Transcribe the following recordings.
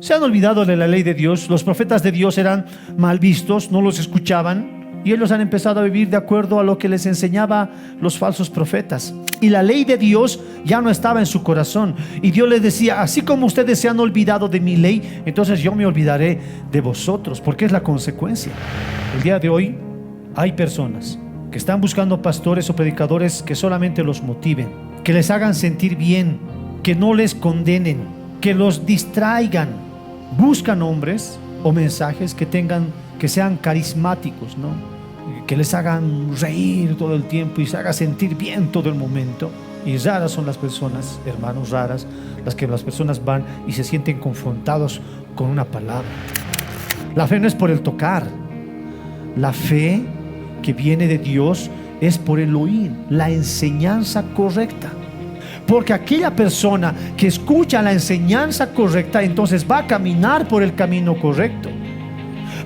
Se han olvidado de la ley de Dios. Los profetas de Dios eran mal vistos, no los escuchaban, y ellos han empezado a vivir de acuerdo a lo que les enseñaba los falsos profetas. Y la ley de Dios ya no estaba en su corazón. Y Dios les decía: así como ustedes se han olvidado de mi ley, entonces yo me olvidaré de vosotros, porque es la consecuencia. El día de hoy hay personas que están buscando pastores o predicadores que solamente los motiven, que les hagan sentir bien, que no les condenen, que los distraigan. Buscan hombres o mensajes que sean carismáticos, ¿no? Que les hagan reír todo el tiempo y se haga sentir bien todo el momento. Y raras son las personas, hermanos, raras las personas van y se sienten confrontados con una palabra. La fe no es por el tocar. La fe que viene de Dios es por el oír, la enseñanza correcta. Porque aquella persona que escucha la enseñanza correcta, entonces va a caminar por el camino correcto.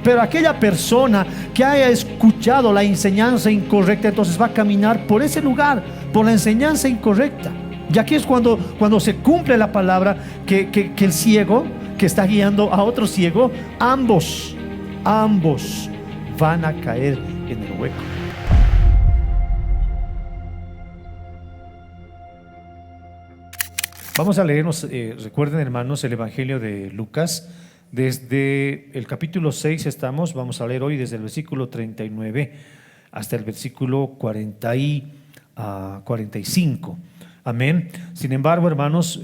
Pero aquella persona que haya escuchado la enseñanza incorrecta, entonces va a caminar por ese lugar, por la enseñanza incorrecta. Y aquí es cuando se cumple la palabra que el ciego que está guiando a otro ciego, ambos van a caer en el hueco. Vamos a leernos, recuerden, hermanos, el Evangelio de Lucas. Desde el capítulo 6 vamos a leer hoy desde el versículo 39 hasta el versículo 45. Amén. Sin embargo, hermanos,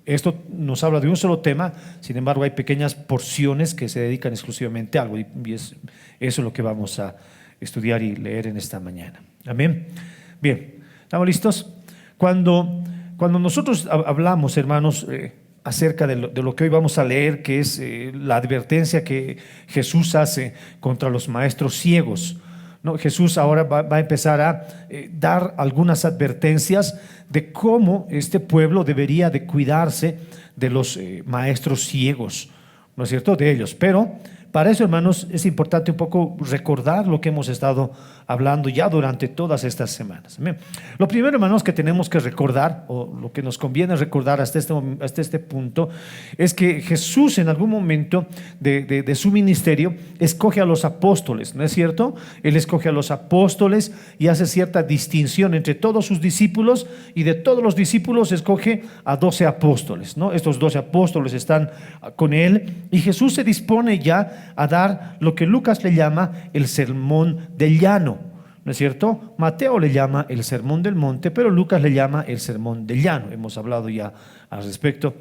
esto nos habla de un solo tema. Sin embargo, hay pequeñas porciones que se dedican exclusivamente a algo, y eso es lo que vamos a estudiar y leer en esta mañana. Amén. Bien, ¿estamos listos? Cuando nosotros hablamos, hermanos, acerca de lo que hoy vamos a leer, que es la advertencia que Jesús hace contra los maestros ciegos, ¿no? Jesús ahora va a empezar a dar algunas advertencias de cómo este pueblo debería de cuidarse de los maestros ciegos, ¿no es cierto?, de ellos. Pero para eso, hermanos, es importante un poco recordar lo que hemos estado hablando ya durante todas estas semanas. Amén. Lo primero, hermanos, que tenemos que recordar, o lo que nos conviene recordar hasta este punto, es que Jesús en algún momento de su ministerio escoge a los apóstoles, ¿no es cierto? Él escoge a los apóstoles y hace cierta distinción entre todos sus discípulos, y de todos los discípulos escoge a 12 apóstoles, ¿no? Estos 12 apóstoles están con él, y Jesús se dispone ya a dar lo que Lucas le llama el sermón del llano, ¿no es cierto? Mateo le llama el sermón del monte, pero Lucas le llama el sermón del llano. Hemos hablado ya al respecto.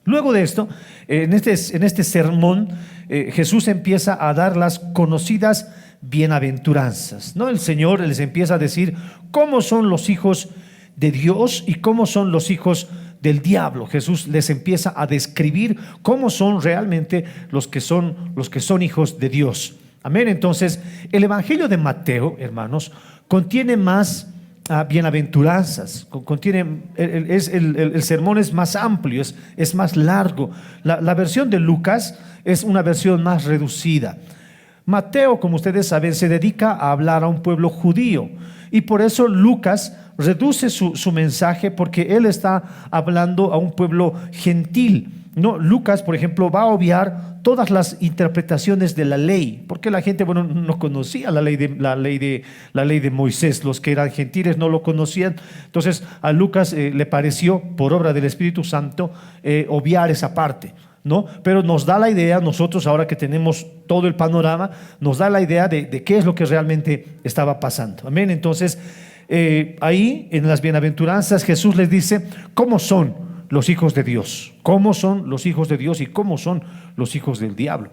Luego de esto, en este sermón, Jesús empieza a dar las conocidas bienaventuranzas, ¿no? El Señor les empieza a decir cómo son los hijos de Dios y cómo son los hijos del diablo. Jesús les empieza a describir cómo son realmente los que son hijos de Dios. Amén. Entonces, el Evangelio de Mateo, hermanos, contiene más bienaventuranzas, el sermón es más amplio, es más largo. La versión de Lucas es una versión más reducida. Mateo, como ustedes saben, se dedica a hablar a un pueblo judío, y por eso Lucas reduce su mensaje, porque él está hablando a un pueblo gentil, ¿no? Lucas, por ejemplo, va a obviar todas las interpretaciones de la ley, porque la gente, no conocía la ley de Moisés. Los que eran gentiles no lo conocían. Entonces a Lucas le pareció, por obra del Espíritu Santo, obviar esa parte, ¿no? Pero nos da la idea, nosotros ahora que tenemos todo el panorama, nos da la idea de qué es lo que realmente estaba pasando. Amén. Entonces, ahí en las bienaventuranzas Jesús les dice cómo son los hijos de Dios, cómo son los hijos de Dios y cómo son los hijos del diablo.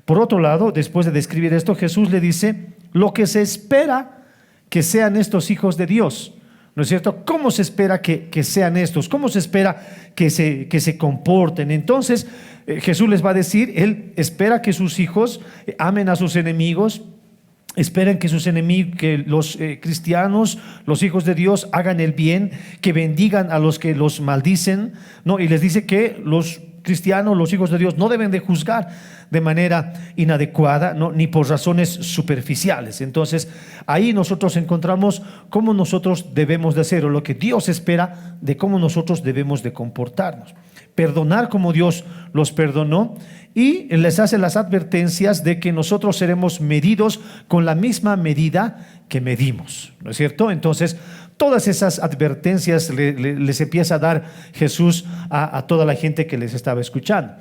Por otro lado, después de describir esto, Jesús le dice lo que se espera que sean estos hijos de Dios, ¿no es cierto? ¿Cómo se espera que sean estos? ¿Cómo se espera que se comporten? Entonces Jesús les va a decir, Él espera que sus hijos amen a sus enemigos, esperen que sus enemigos, que los cristianos, los hijos de Dios, hagan el bien, que bendigan a los que los maldicen, ¿no? Y les dice que los cristianos, los hijos de Dios, no deben de juzgar de manera inadecuada, ¿no? Ni por razones superficiales. Entonces, ahí nosotros encontramos cómo nosotros debemos de hacer, o lo que Dios espera de cómo nosotros debemos de comportarnos. Perdonar como Dios los perdonó, y les hace las advertencias de que nosotros seremos medidos con la misma medida que medimos, ¿no es cierto? Entonces, todas esas advertencias les empieza a dar Jesús a toda la gente que les estaba escuchando.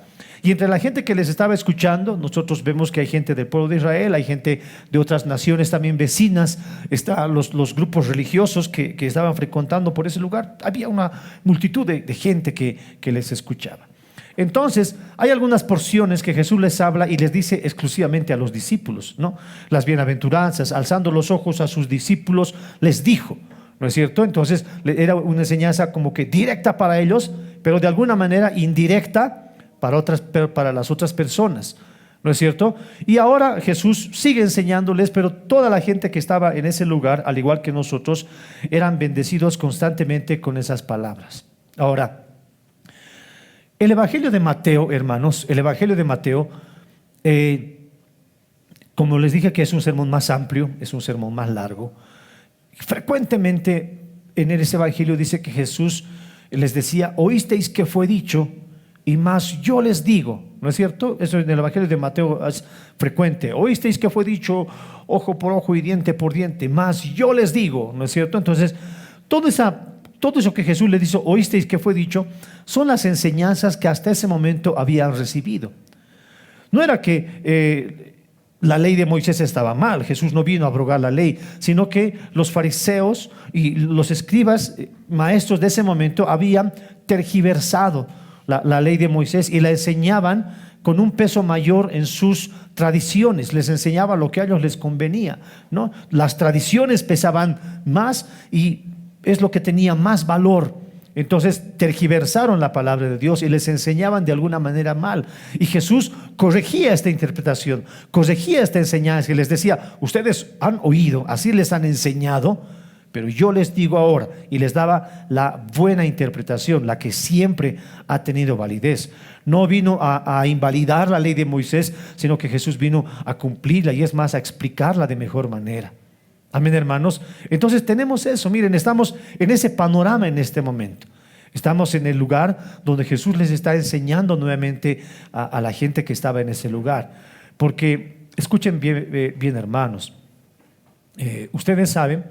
Y entre la gente que les estaba escuchando, nosotros vemos que hay gente del pueblo de Israel, hay gente de otras naciones también vecinas, están los grupos religiosos que estaban frecuentando por ese lugar. Había una multitud de gente que les escuchaba. Entonces, hay algunas porciones que Jesús les habla y les dice exclusivamente a los discípulos, ¿no? Las bienaventuranzas, alzando los ojos a sus discípulos, les dijo, ¿no es cierto? Entonces, era una enseñanza como que directa para ellos, pero de alguna manera indirecta para las otras personas, ¿no es cierto? Y ahora Jesús sigue enseñándoles, pero toda la gente que estaba en ese lugar, al igual que nosotros, eran bendecidos constantemente con esas palabras. Ahora, el Evangelio de Mateo, hermanos, el Evangelio de Mateo, como les dije que es un sermón más amplio, es un sermón más largo, frecuentemente en ese Evangelio dice que Jesús les decía, oísteis que fue dicho, y más yo les digo, ¿no es cierto? Eso en el Evangelio de Mateo es frecuente. Oísteis que fue dicho ojo por ojo y diente por diente, más yo les digo, ¿no es cierto? Entonces, todo eso que Jesús les dijo, oísteis que fue dicho, son las enseñanzas que hasta ese momento habían recibido. No era que la ley de Moisés estaba mal, Jesús no vino a abrogar la ley, sino que los fariseos y los escribas, maestros de ese momento, habían tergiversado la ley de Moisés y la enseñaban con un peso mayor en sus tradiciones, les enseñaba lo que a ellos les convenía, ¿no? Las tradiciones pesaban más y es lo que tenía más valor. Entonces tergiversaron la palabra de Dios y les enseñaban de alguna manera mal. Y Jesús corregía esta interpretación, corregía esta enseñanza y les decía, ustedes han oído, así les han enseñado, pero yo les digo ahora, y les daba la buena interpretación, la que siempre ha tenido validez. No vino a invalidar la ley de Moisés, sino que Jesús vino a cumplirla y es más, a explicarla de mejor manera. Amén, hermanos. Entonces tenemos eso, miren, estamos en ese panorama en este momento. Estamos en el lugar donde Jesús les está enseñando nuevamente a la gente que estaba en ese lugar. Porque, escuchen bien, hermanos, ustedes saben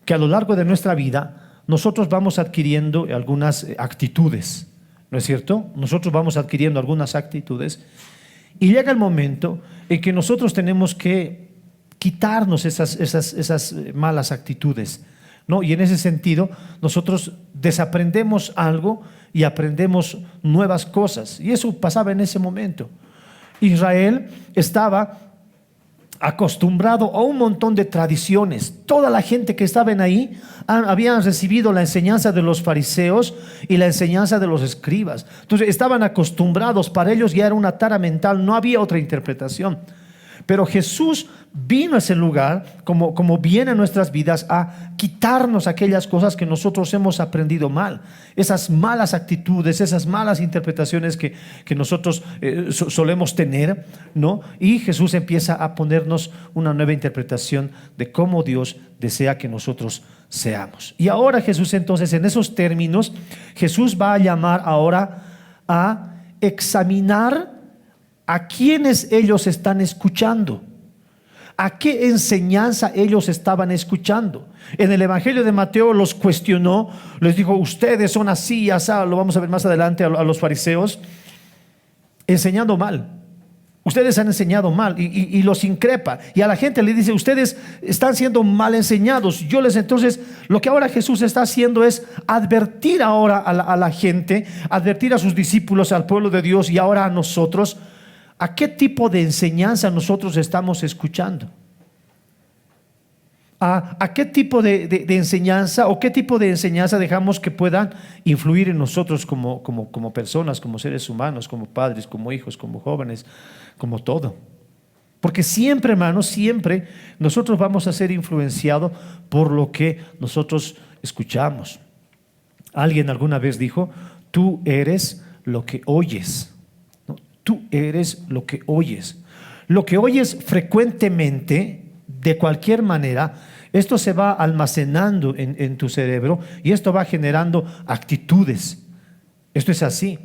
que a lo largo de nuestra vida nosotros vamos adquiriendo algunas actitudes, ¿no es cierto? Nosotros vamos adquiriendo algunas actitudes y llega el momento en que nosotros tenemos que quitarnos esas malas actitudes, ¿no? Y en ese sentido nosotros desaprendemos algo y aprendemos nuevas cosas, y eso pasaba en ese momento. Israel estaba acostumbrado a un montón de tradiciones. Toda la gente que estaba ahí habían recibido la enseñanza de los fariseos y la enseñanza de los escribas. Entonces estaban acostumbrados, para ellos ya era una tara mental, no había otra interpretación. Pero Jesús vino a ese lugar, como viene a nuestras vidas, a quitarnos aquellas cosas que nosotros hemos aprendido mal, esas malas actitudes, esas malas interpretaciones que nosotros solemos tener, ¿no? Y Jesús empieza a ponernos una nueva interpretación de cómo Dios desea que nosotros seamos. Y ahora Jesús, entonces, en esos términos, Jesús va a llamar ahora a examinar a quienes ellos están escuchando, a qué enseñanza ellos estaban escuchando. En el Evangelio de Mateo los cuestionó, les dijo, ustedes son así y así, lo vamos a ver más adelante a los fariseos, enseñando mal. Ustedes han enseñado mal y los increpa. Y a la gente le dice, ustedes están siendo mal enseñados. Entonces, lo que ahora Jesús está haciendo es advertir ahora a la gente, advertir a sus discípulos, al pueblo de Dios y ahora a nosotros, ¿a qué tipo de enseñanza nosotros estamos escuchando? ¿A qué tipo de enseñanza o qué tipo de enseñanza dejamos que puedan influir en nosotros como personas, como seres humanos, como padres, como hijos, como jóvenes, como todo? Porque siempre, hermanos, siempre nosotros vamos a ser influenciados por lo que nosotros escuchamos. Alguien alguna vez dijo, tú eres lo que oyes, ¿no? Tú eres lo que oyes. Lo que oyes frecuentemente, de cualquier manera, esto se va almacenando en tu cerebro y esto va generando actitudes. Esto es así.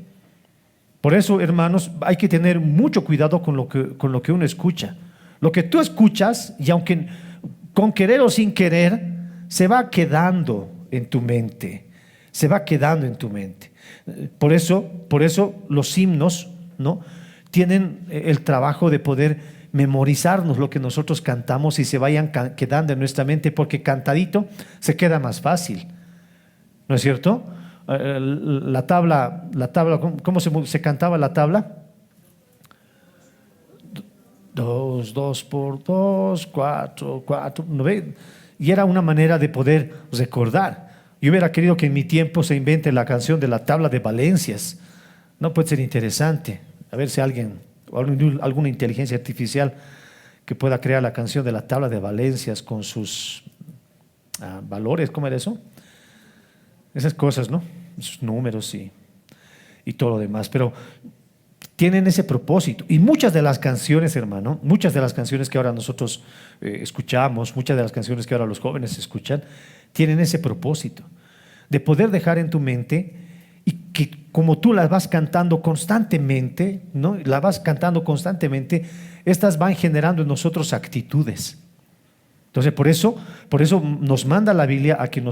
Por eso, hermanos, hay que tener mucho cuidado con lo que uno escucha. Lo que tú escuchas, y aunque con querer o sin querer, se va quedando en tu mente. Se va quedando en tu mente. Por eso los himnos, ¿no?, tienen el trabajo de poder memorizarnos lo que nosotros cantamos y se vayan quedando en nuestra mente, porque cantadito se queda más fácil, ¿no es cierto? La tabla, ¿cómo se cantaba la tabla? 2 por 2, 4, 4, ¿no ve? Y era una manera de poder recordar. Yo hubiera querido que en mi tiempo se invente la canción de la tabla de Valencias. No puede ser interesante. A ver si alguien, o alguna inteligencia artificial que pueda crear la canción de la tabla de Valencias con sus valores, ¿cómo era eso? Esas cosas, ¿no? Sus números y todo lo demás. Pero tienen ese propósito. Y muchas de las canciones, hermano, muchas de las canciones que ahora nosotros escuchamos, muchas de las canciones que ahora los jóvenes escuchan, tienen ese propósito de poder dejar en tu mente, y que como tú las vas cantando constantemente, ¿no?, la vas cantando constantemente, estas van generando en nosotros actitudes. Entonces, por eso nos manda la Biblia a que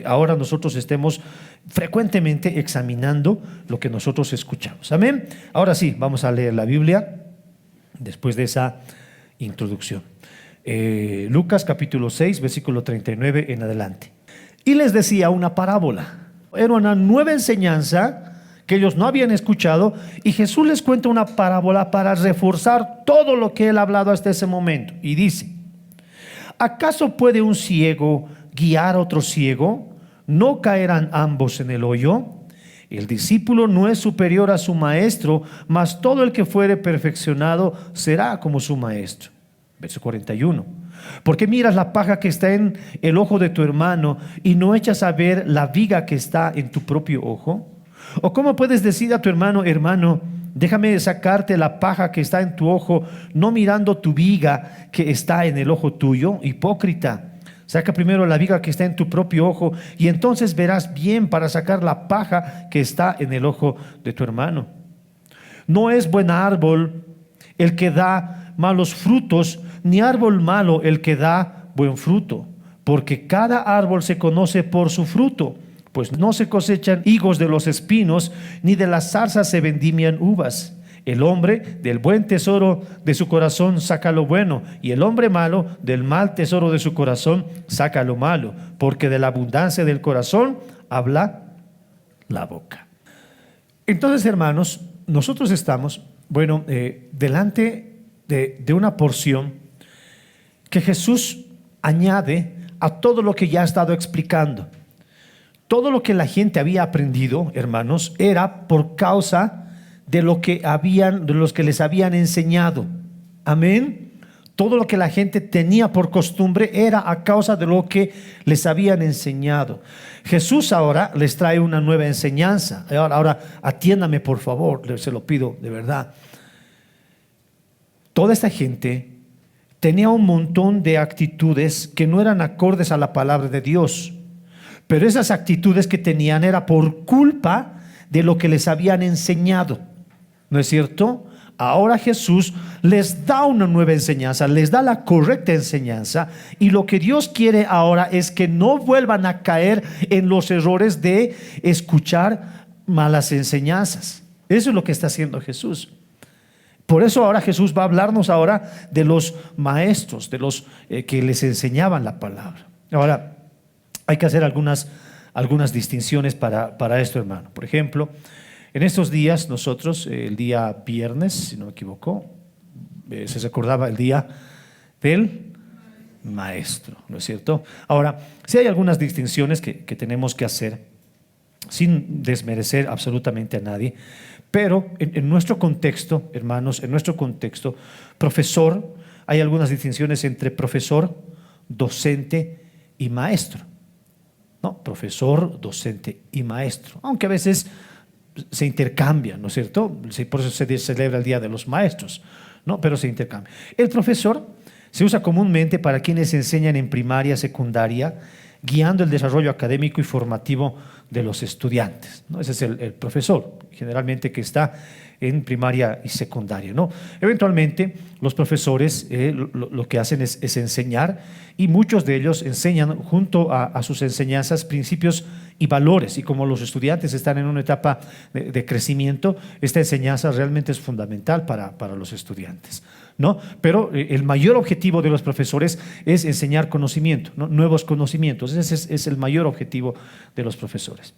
ahora nosotros estemos frecuentemente examinando lo que nosotros escuchamos. Amén. Ahora sí, vamos a leer la Biblia después de esa introducción. Lucas capítulo 6, versículo 39 en adelante. Y les decía una parábola. Era una nueva enseñanza que ellos no habían escuchado, y Jesús les cuenta una parábola para reforzar todo lo que él ha hablado hasta ese momento. Y dice: ¿acaso puede un ciego guiar a otro ciego? ¿No caerán ambos en el hoyo? El discípulo no es superior a su maestro, mas todo el que fuere perfeccionado será como su maestro. Verso 41. ¿Por qué miras la paja que está en el ojo de tu hermano y no echas a ver la viga que está en tu propio ojo? ¿O cómo puedes decir a tu hermano: hermano, déjame sacarte la paja que está en tu ojo, no mirando tu viga que está en el ojo tuyo? Hipócrita, saca primero la viga que está en tu propio ojo, y entonces verás bien para sacar la paja que está en el ojo de tu hermano. No es buen árbol el que da malos frutos, ni árbol malo el que da buen fruto, porque cada árbol se conoce por su fruto. Pues no se cosechan higos de los espinos, ni de las zarzas se vendimian uvas. El hombre del buen tesoro de su corazón saca lo bueno, y el hombre malo del mal tesoro de su corazón saca lo malo, porque de la abundancia del corazón habla la boca. Entonces, hermanos, nosotros estamos, delante de una porción que Jesús añade a todo lo que ya ha estado explicando. Todo lo que la gente había aprendido, hermanos, era por causa de los que les habían enseñado. Amén. Todo lo que la gente tenía por costumbre era a causa de lo que les habían enseñado. Jesús ahora les trae una nueva enseñanza. Ahora atiéndame, por favor, se lo pido de verdad. Toda esta gente tenía un montón de actitudes que no eran acordes a la palabra de Dios. Pero esas actitudes que tenían era por culpa de lo que les habían enseñado, ¿no es cierto? Ahora Jesús les da una nueva enseñanza, les da la correcta enseñanza, y lo que Dios quiere ahora es que no vuelvan a caer en los errores de escuchar malas enseñanzas. Eso es lo que está haciendo Jesús. Por eso ahora Jesús va a hablarnos ahora de los maestros, de los que les enseñaban la palabra. Ahora, hay que hacer algunas distinciones para esto, hermano. Por ejemplo, en estos días nosotros, el día viernes, si no me equivoco, se recordaba el día del maestro, ¿no es cierto? Ahora, sí hay algunas distinciones que tenemos que hacer sin desmerecer absolutamente a nadie, pero en nuestro contexto, hermanos, en nuestro contexto, profesor, hay algunas distinciones entre profesor, docente y maestro. ¿No? Profesor, docente y maestro. Aunque a veces se intercambian, ¿no es cierto? Por eso se celebra el Día de los Maestros, ¿no? Pero se intercambia. El profesor se usa comúnmente para quienes enseñan en primaria, secundaria, guiando el desarrollo académico y formativo de los estudiantes, ¿no? Ese es el profesor, generalmente que está en primaria y secundaria, ¿no? Eventualmente, los profesores lo que hacen es enseñar, y muchos de ellos enseñan junto a sus enseñanzas principios y valores, y como los estudiantes están en una etapa de crecimiento, esta enseñanza realmente es fundamental para los estudiantes, ¿no? Pero el mayor objetivo de los profesores es enseñar conocimiento, ¿no? Nuevos conocimientos. Ese es el mayor objetivo de los profesores.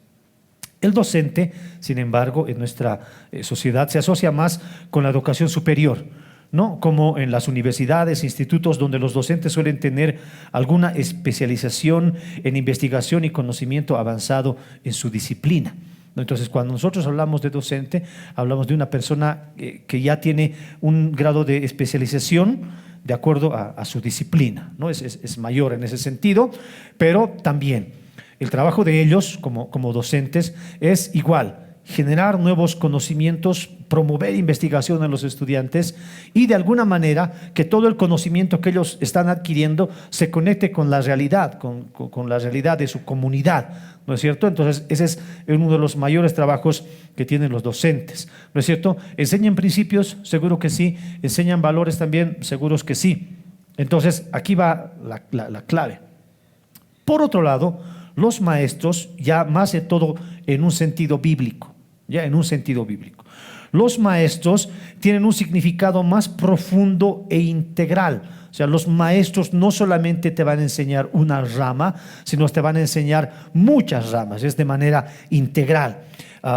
El docente, sin embargo, en nuestra sociedad se asocia más con la educación superior, ¿no? Como en las universidades, institutos, donde los docentes suelen tener alguna especialización en investigación y conocimiento avanzado en su disciplina. Entonces, cuando nosotros hablamos de docente, hablamos de una persona que ya tiene un grado de especialización de acuerdo a su disciplina, ¿no? Es mayor en ese sentido, pero también el trabajo de ellos como docentes es igual: generar nuevos conocimientos, promover investigación en los estudiantes y de alguna manera que todo el conocimiento que ellos están adquiriendo se conecte con la realidad, con la realidad de su comunidad, ¿no es cierto? Entonces ese es uno de los mayores trabajos que tienen los docentes, ¿no es cierto? ¿Enseñan principios? Seguro que sí. ¿Enseñan valores también? Seguros que sí. Entonces aquí va la clave. Por otro lado, los maestros, ya más de todo en un sentido bíblico, los maestros tienen un significado más profundo e integral. O sea, los maestros no solamente te van a enseñar una rama, sino te van a enseñar muchas ramas, es de manera integral.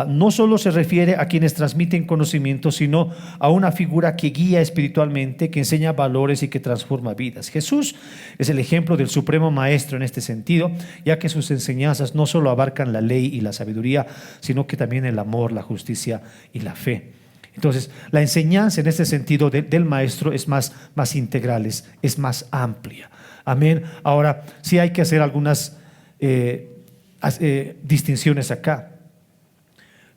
No solo se refiere a quienes transmiten conocimiento, sino a una figura que guía espiritualmente, que enseña valores y que transforma vidas. Jesús es el ejemplo del supremo maestro en este sentido, ya que sus enseñanzas no solo abarcan la ley y la sabiduría, sino que también el amor, la justicia y la fe. Entonces, la enseñanza en este sentido del maestro es más integral, es más amplia. Amén. Ahora, sí hay que hacer algunas distinciones acá.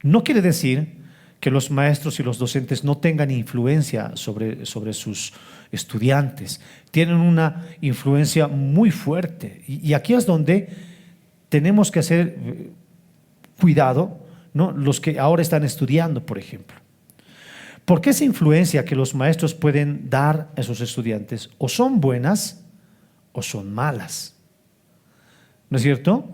No quiere decir que los maestros y los docentes no tengan influencia sobre sus estudiantes. Tienen una influencia muy fuerte. Y aquí es donde tenemos que hacer cuidado, ¿no? Los que ahora están estudiando, por ejemplo. Porque esa influencia que los maestros pueden dar a sus estudiantes o son buenas o son malas. ¿No es cierto?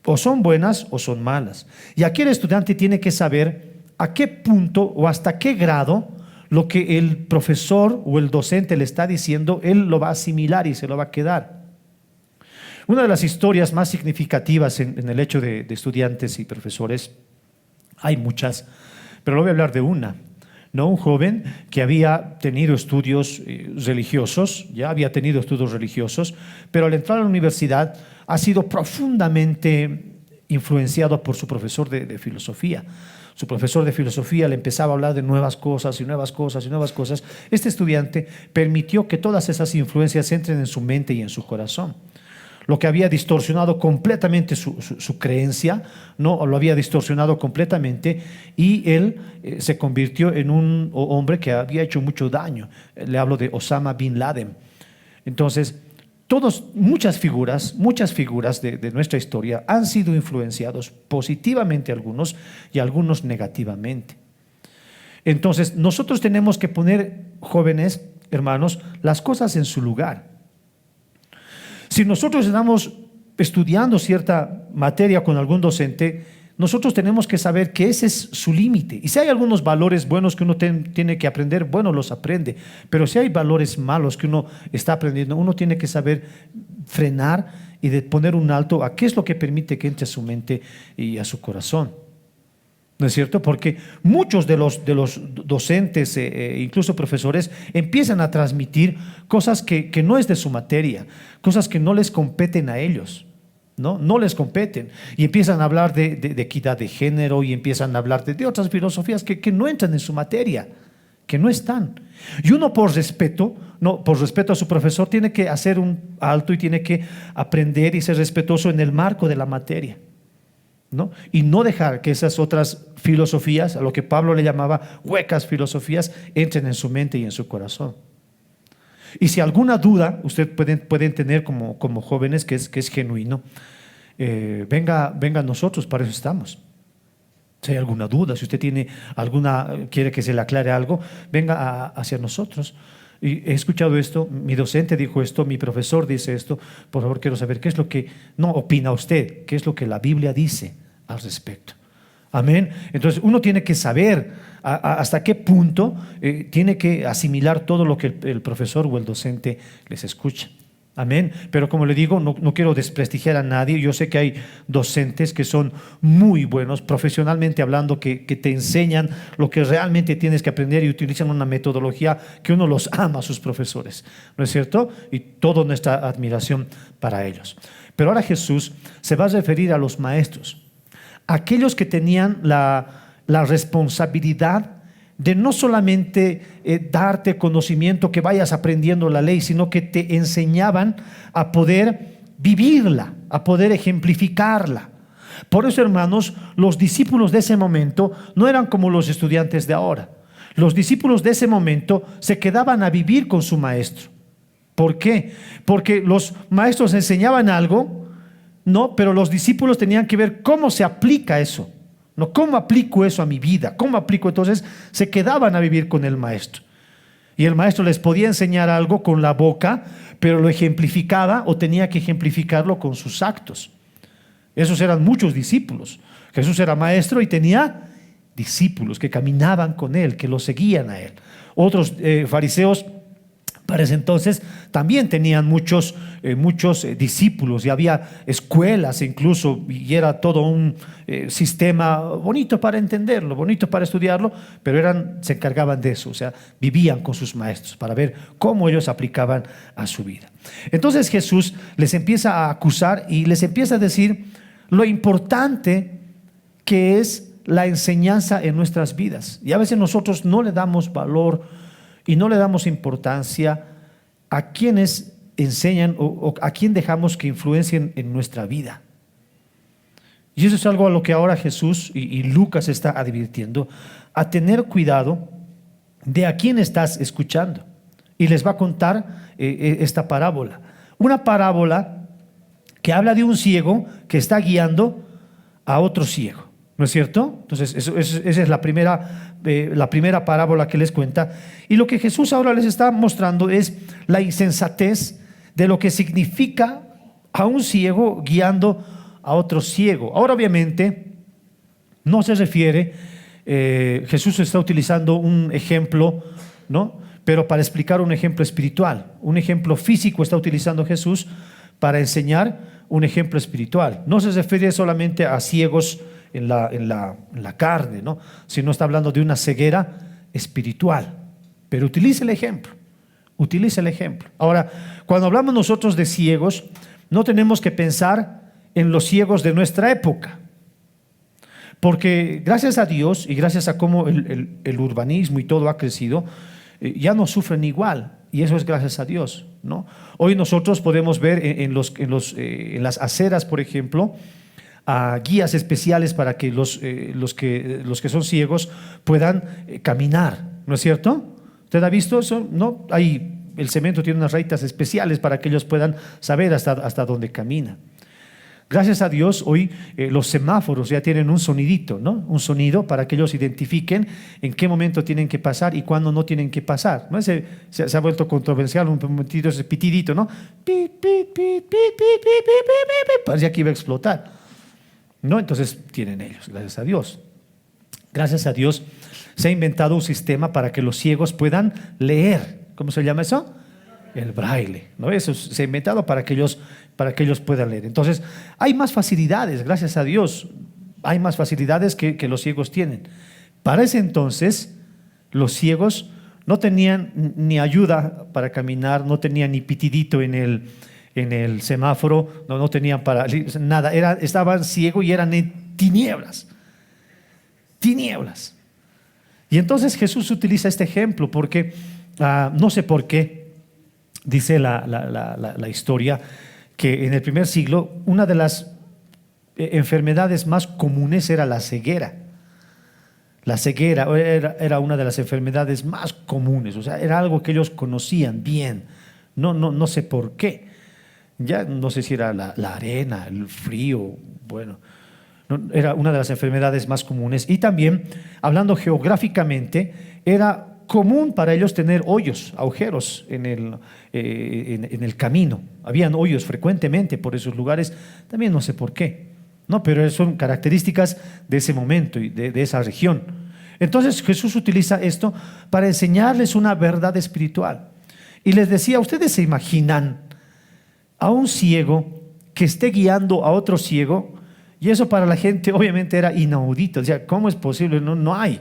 O son buenas o son malas. Y aquí el estudiante tiene que saber a qué punto o hasta qué grado lo que el profesor o el docente le está diciendo, él lo va a asimilar y se lo va a quedar. Una de las historias más significativas en el hecho de estudiantes y profesores, hay muchas, pero lo voy a hablar de una. ¿No? Un joven que había tenido estudios religiosos, pero al entrar a la universidad ha sido profundamente influenciado por su profesor de filosofía. Su profesor de filosofía le empezaba a hablar de nuevas cosas y nuevas cosas y nuevas cosas. Este estudiante permitió que todas esas influencias entren en su mente y en su corazón. Lo que había distorsionado completamente su creencia, ¿no? Lo había distorsionado completamente, y él se convirtió en un hombre que había hecho mucho daño. Le hablo de Osama Bin Laden. Entonces, muchas figuras de nuestra historia han sido influenciados positivamente algunos y algunos negativamente. Entonces, nosotros tenemos que poner, jóvenes, hermanos, las cosas en su lugar. Si nosotros estamos estudiando cierta materia con algún docente, nosotros tenemos que saber que ese es su límite. Y si hay algunos valores buenos que uno tiene que aprender, bueno, los aprende. Pero si hay valores malos que uno está aprendiendo, uno tiene que saber frenar y de poner un alto a qué es lo que permite que entre a su mente y a su corazón. ¿No es cierto? Porque muchos de los docentes, incluso profesores, empiezan a transmitir cosas que no es de su materia, cosas que no les competen a ellos, no les competen. Y empiezan a hablar de equidad de género, y empiezan a hablar de otras filosofías que no entran en su materia, que no están. Y uno por respeto a su profesor tiene que hacer un alto y tiene que aprender y ser respetuoso en el marco de la materia. ¿no? Y no dejar que esas otras filosofías, a lo que Pablo le llamaba huecas filosofías, entren en su mente y en su corazón. Y si alguna duda usted pueden tener como jóvenes, que es genuino, venga a nosotros, para eso estamos. Si hay alguna duda, si usted quiere que se le aclare algo, venga hacia nosotros. Y he escuchado esto, mi docente dijo esto, mi profesor dice esto, por favor quiero saber qué es lo que no opina usted, qué es lo que la Biblia dice al respecto. Amén. Entonces uno tiene que saber hasta qué punto tiene que asimilar todo lo que el profesor o el docente les escucha. Amén. Pero como le digo, no quiero desprestigiar a nadie. Yo sé que hay docentes que son muy buenos, profesionalmente hablando, que te enseñan lo que realmente tienes que aprender y utilizan una metodología que uno los ama a sus profesores, ¿no es cierto? Y toda nuestra admiración para ellos. Pero ahora Jesús se va a referir a los maestros, aquellos que tenían la responsabilidad de no solamente darte conocimiento, que vayas aprendiendo la ley, sino que te enseñaban a poder vivirla, a poder ejemplificarla. Por eso, hermanos, los discípulos de ese momento no eran como los estudiantes de ahora. Los discípulos de ese momento se quedaban a vivir con su maestro. ¿Por qué? Porque los maestros enseñaban algo, ¿no? Pero los discípulos tenían que ver cómo se aplica eso. No, ¿cómo aplico eso a mi vida? ¿Cómo aplico? Entonces se quedaban a vivir con el maestro. Y el maestro les podía enseñar algo con la boca, pero lo ejemplificaba o tenía que ejemplificarlo con sus actos. Esos eran muchos discípulos. Jesús era maestro y tenía discípulos que caminaban con él, que lo seguían a él. Otros fariseos para ese entonces también tenían muchos discípulos y había escuelas incluso, y era todo un sistema bonito para entenderlo, bonito para estudiarlo, pero se encargaban de eso, o sea, vivían con sus maestros para ver cómo ellos aplicaban a su vida. Entonces Jesús les empieza a acusar y les empieza a decir lo importante que es la enseñanza en nuestras vidas. Y a veces nosotros no le damos valor y no le damos importancia a quienes enseñan o a quien dejamos que influencien en nuestra vida. Y eso es algo a lo que ahora Jesús y Lucas está advirtiendo, a tener cuidado de a quién estás escuchando. Y les va a contar esta parábola. Una parábola que habla de un ciego que está guiando a otro ciego. ¿No es cierto? Entonces, esa es la primera parábola que les cuenta. Y lo que Jesús ahora les está mostrando es la insensatez de lo que significa a un ciego guiando a otro ciego. Ahora, obviamente, no se refiere, Jesús está utilizando un ejemplo, ¿no? Pero para explicar un ejemplo espiritual. Un ejemplo físico está utilizando Jesús para enseñar un ejemplo espiritual. No se refiere solamente a ciegos en la carne, ¿no? Sino está hablando de una ceguera espiritual. Pero utilice el ejemplo, utilice el ejemplo. Ahora, cuando hablamos nosotros de ciegos, no tenemos que pensar en los ciegos de nuestra época, porque gracias a Dios y gracias a cómo el urbanismo y todo ha crecido, ya no sufren igual, y eso es gracias a Dios, ¿no? Hoy nosotros podemos ver en las aceras, por ejemplo, a guías especiales para que los que son ciegos puedan caminar, ¿no es cierto? ¿Usted ha visto eso? ¿No? El cemento tiene unas rayitas especiales para que ellos puedan saber hasta dónde camina. Gracias a Dios, hoy los semáforos ya tienen un sonidito, ¿no? Un sonido para que ellos identifiquen en qué momento tienen que pasar y cuándo no tienen que pasar, ¿no? Se ha vuelto controversial un momentito ese pitidito, ¿no? Pit, pit, pit, pit, pit, pit, pit, pit, parecía que iba a explotar, ¿no? Entonces tienen ellos, gracias a Dios. Gracias a Dios se ha inventado un sistema para que los ciegos puedan leer. ¿Cómo se llama eso? El braille, ¿no? Eso se ha inventado para que ellos puedan leer. Entonces, hay más facilidades, gracias a Dios. Hay más facilidades que los ciegos tienen. Para ese entonces, los ciegos no tenían ni ayuda para caminar, no tenían ni pitidito en el semáforo, no tenían para nada. Estaban ciegos y eran en tinieblas. Tinieblas. Y entonces Jesús utiliza este ejemplo porque no sé por qué, dice la historia, que en el primer siglo una de las enfermedades más comunes era la ceguera. La ceguera era una de las enfermedades más comunes, o sea, era algo que ellos conocían bien. No sé por qué. Ya no sé si era la arena, el frío, bueno, era una de las enfermedades más comunes. Y también, hablando geográficamente, era común para ellos tener hoyos, agujeros en el camino. Habían hoyos frecuentemente por esos lugares, también no sé por qué, ¿no? Pero son características de ese momento y de esa región. Entonces Jesús utiliza esto para enseñarles una verdad espiritual. Y les decía, ¿ustedes se imaginan a un ciego que esté guiando a otro ciego? Y eso para la gente obviamente era inaudito. O sea, ¿cómo es posible? No hay.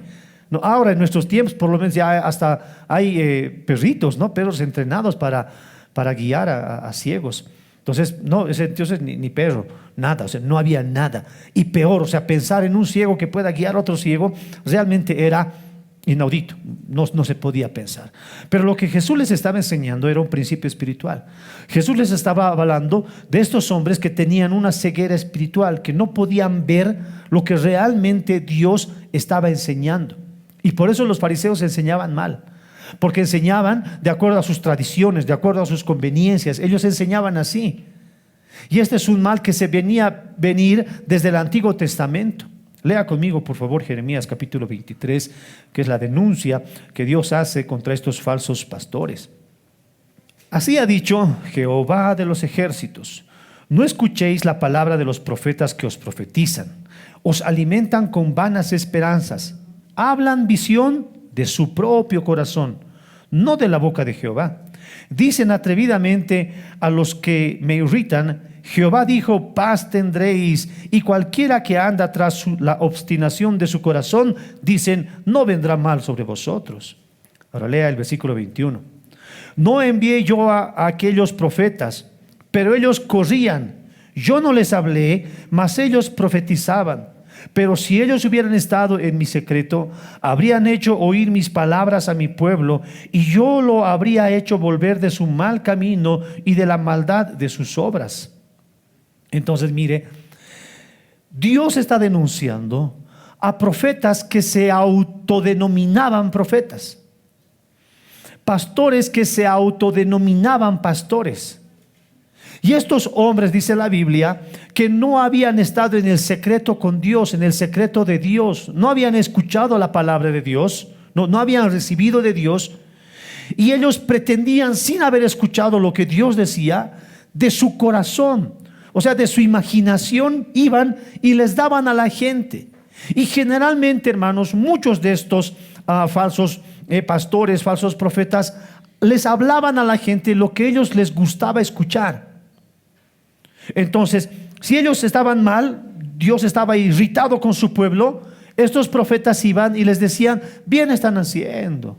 No, ahora en nuestros tiempos por lo menos ya hasta hay perritos, ¿no? Perros entrenados para guiar a ciegos. Entonces, entonces ni perro, nada, o sea, no había nada. Y peor, o sea, pensar en un ciego que pueda guiar a otro ciego realmente era inaudito, no se podía pensar. Pero lo que Jesús les estaba enseñando era un principio espiritual. Jesús les estaba hablando de estos hombres que tenían una ceguera espiritual, que no podían ver lo que realmente Dios estaba enseñando. Y por eso los fariseos enseñaban mal, porque enseñaban de acuerdo a sus tradiciones, de acuerdo a sus conveniencias. Ellos enseñaban así. Y este es un mal que se venir desde el Antiguo Testamento. Lea conmigo, por favor, Jeremías capítulo 23, que es la denuncia que Dios hace contra estos falsos pastores. Así ha dicho Jehová de los ejércitos: no escuchéis la palabra de los profetas que os profetizan. Os alimentan con vanas esperanzas. Hablan visión de su propio corazón, no de la boca de Jehová. Dicen atrevidamente a los que me irritan: Jehová dijo, paz tendréis. Y cualquiera que anda tras la obstinación de su corazón, dicen, no vendrá mal sobre vosotros. Ahora lea el versículo 21. No envié yo a aquellos profetas, pero ellos corrían. Yo no les hablé, mas ellos profetizaban. Pero si ellos hubieran estado en mi secreto, habrían hecho oír mis palabras a mi pueblo, y yo lo habría hecho volver de su mal camino y de la maldad de sus obras. Entonces, mire, Dios está denunciando a profetas que se autodenominaban profetas, pastores que se autodenominaban pastores. Y estos hombres, dice la Biblia, que no habían estado en el secreto con Dios, en el secreto de Dios, no habían escuchado la palabra de Dios, no habían recibido de Dios, y ellos pretendían, sin haber escuchado lo que Dios decía, de su corazón, o sea, de su imaginación, iban y les daban a la gente. Y generalmente, hermanos, muchos de estos falsos pastores, falsos profetas, les hablaban a la gente lo que ellos les gustaba escuchar. Entonces, si ellos estaban mal, Dios estaba irritado con su pueblo, estos profetas iban y les decían, bien están haciendo.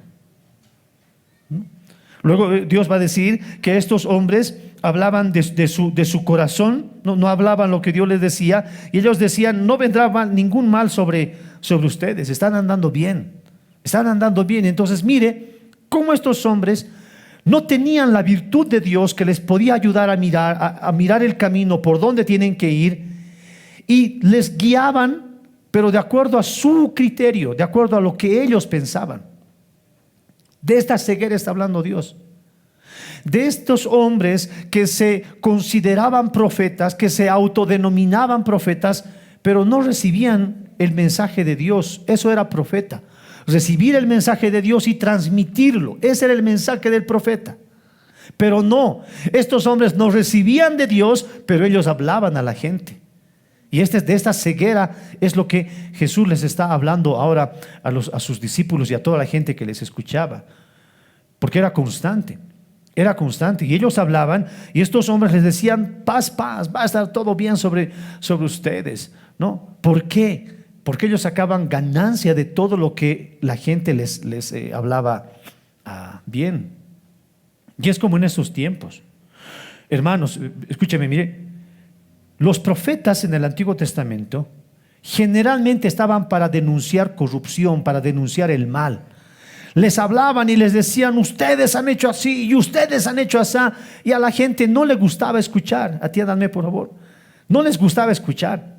Luego Dios va a decir que estos hombres hablaban de su corazón, no hablaban lo que Dios les decía, y ellos decían, no vendrá ningún mal sobre ustedes, están andando bien. Entonces mire cómo estos hombres no tenían la virtud de Dios que les podía ayudar a mirar el camino por donde tienen que ir, y les guiaban, pero de acuerdo a su criterio, de acuerdo a lo que ellos pensaban. De esta ceguera está hablando Dios. De estos hombres que se consideraban profetas, que se autodenominaban profetas, pero no recibían el mensaje de Dios. Eso era profeta. Recibir el mensaje de Dios y transmitirlo. Ese era el mensaje del profeta. Pero no, estos hombres no recibían de Dios, pero ellos hablaban a la gente. Y de esta ceguera es lo que Jesús les está hablando ahora a sus discípulos y a toda la gente que les escuchaba. Porque era constante. Y ellos hablaban y estos hombres les decían, paz, va a estar todo bien sobre ustedes, ¿no? ¿Por qué? Porque ellos sacaban ganancia de todo lo que la gente les hablaba bien. Y es como en estos tiempos. Hermanos, escúcheme, mire, los profetas en el Antiguo Testamento generalmente estaban para denunciar corrupción, para denunciar el mal. Les hablaban y les decían, ustedes han hecho así y ustedes han hecho así, y a la gente no le gustaba escuchar. Atiéndanme por favor, no les gustaba escuchar.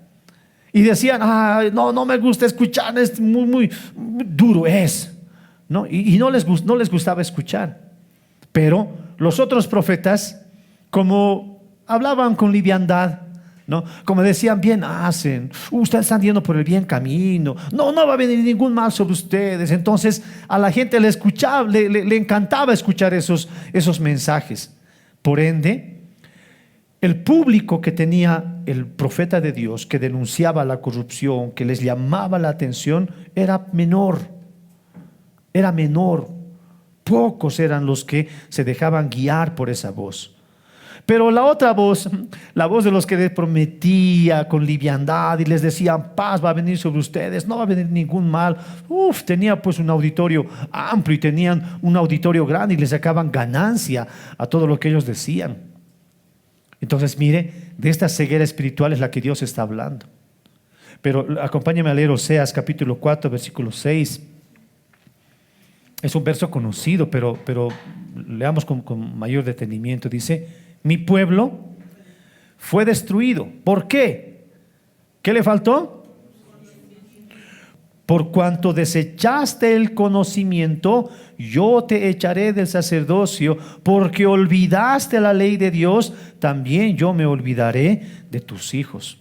Y decían, no, no me gusta escuchar, es muy duro es, ¿no? Y no les gustaba escuchar. Pero los otros profetas, como hablaban con liviandad, ¿no? Como decían, bien hacen, ustedes están yendo por el bien camino, no va a venir ningún mal sobre ustedes. Entonces a la gente le escuchaba, le encantaba escuchar esos mensajes. Por ende, el público que tenía el profeta de Dios, que denunciaba la corrupción, que les llamaba la atención, era menor. Pocos eran los que se dejaban guiar por esa voz. Pero la otra voz, la voz de los que les prometía con liviandad y les decían, paz va a venir sobre ustedes, no va a venir ningún mal. Tenía pues un auditorio amplio y tenían un auditorio grande y les sacaban ganancia a todo lo que ellos decían. Entonces mire, de esta ceguera espiritual es la que Dios está hablando. Pero acompáñame a leer Oseas capítulo 4 versículo 6. Es un verso conocido, pero leamos con mayor detenimiento. Dice, mi pueblo fue destruido. ¿Por qué? ¿Qué le faltó? Por cuanto desechaste el conocimiento, yo te echaré del sacerdocio, porque olvidaste la ley de Dios, también yo me olvidaré de tus hijos.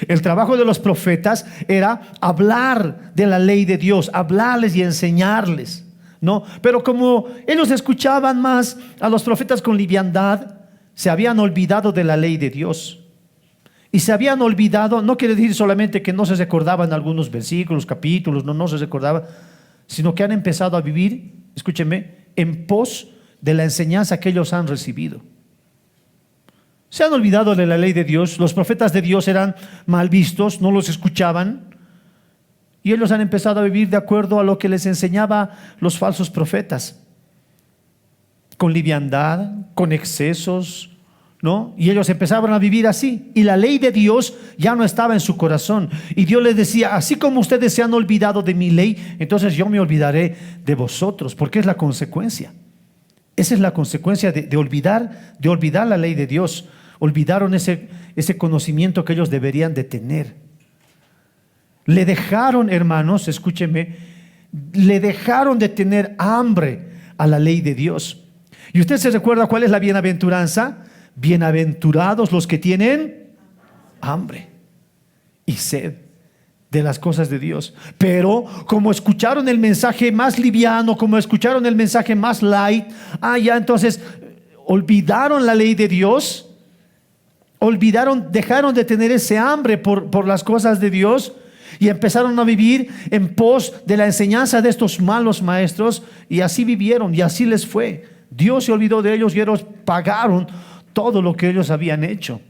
El trabajo de los profetas era hablar de la ley de Dios, hablarles y enseñarles, ¿no? Pero como ellos escuchaban más a los profetas con liviandad, se habían olvidado de la ley de Dios. Y se habían olvidado, no quiere decir solamente que no se recordaban algunos versículos, capítulos, no se recordaba, sino que han empezado a vivir, escúchenme, en pos de la enseñanza que ellos han recibido. Se han olvidado de la ley de Dios. Los profetas de Dios eran mal vistos, no los escuchaban. Y ellos han empezado a vivir de acuerdo a lo que les enseñaba los falsos profetas. Con liviandad, con excesos, ¿no? Y ellos empezaban a vivir así. Y la ley de Dios ya no estaba en su corazón. Y Dios les decía, así como ustedes se han olvidado de mi ley, entonces yo me olvidaré de vosotros. Porque es la consecuencia. Esa es la consecuencia de olvidar la ley de Dios. Olvidaron ese conocimiento que ellos deberían de tener. Le dejaron, hermanos, escúchenme, le dejaron de tener hambre a la ley de Dios. ¿Y usted se recuerda cuál es la bienaventuranza? Bienaventurados los que tienen hambre y sed de las cosas de Dios. Pero como escucharon el mensaje más liviano, como escucharon el mensaje más light, ya entonces olvidaron la ley de Dios, dejaron de tener ese hambre por las cosas de Dios y empezaron a vivir en pos de la enseñanza de estos malos maestros, y así vivieron y así les fue. Dios se olvidó de ellos y ellos pagaron todo lo que ellos habían hecho.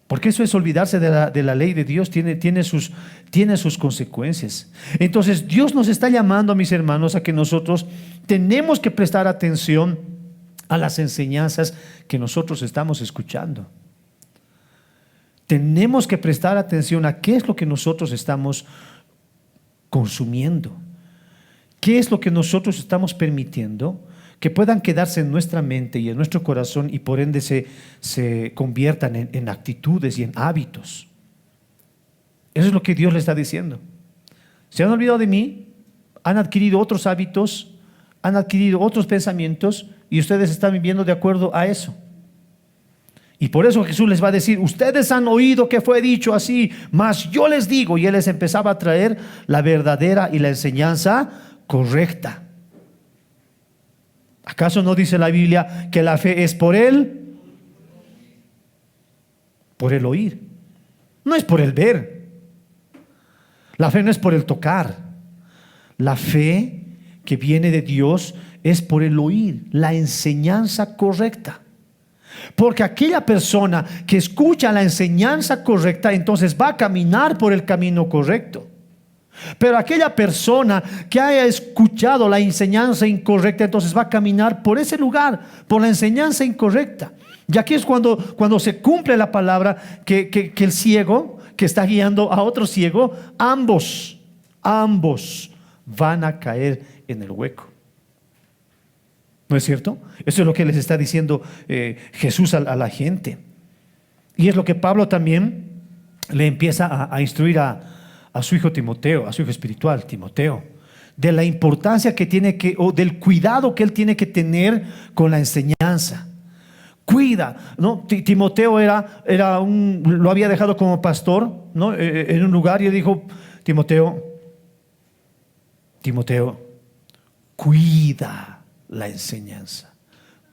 Porque eso es olvidarse de la ley de Dios, tiene sus consecuencias. Entonces Dios nos está llamando, mis hermanos, a que nosotros tenemos que prestar atención a las enseñanzas que nosotros estamos escuchando. Tenemos que prestar atención a qué es lo que nosotros estamos consumiendo, qué es lo que nosotros estamos permitiendo que puedan quedarse en nuestra mente y en nuestro corazón, y por ende se conviertan en actitudes y en hábitos. Eso es lo que Dios le está diciendo. Se han olvidado de mí, han adquirido otros hábitos, han adquirido otros pensamientos, y ustedes están viviendo de acuerdo a eso. Y por eso Jesús les va a decir, ustedes han oído que fue dicho así, mas yo les digo. Y Él les empezaba a traer la verdadera y la enseñanza correcta. ¿Acaso no dice la Biblia que la fe es por el oír? No es por el ver. La fe no es por el tocar. La fe que viene de Dios es por el oír, la enseñanza correcta. Porque aquella persona que escucha la enseñanza correcta, entonces va a caminar por el camino correcto. Pero aquella persona que haya escuchado la enseñanza incorrecta, entonces va a caminar por ese lugar, por la enseñanza incorrecta. Y aquí es cuando se cumple la palabra que el ciego que está guiando a otro ciego, ambos van a caer en el hueco. ¿No es cierto? Eso es lo que les está diciendo Jesús a la gente. Y es lo que Pablo también le empieza a instruir a su hijo Timoteo, a su hijo espiritual Timoteo, de la importancia que tiene o del cuidado que él tiene que tener con la enseñanza. Cuida, ¿no? Timoteo lo había dejado como pastor, ¿no? En un lugar, y le dijo: Timoteo, cuida la enseñanza.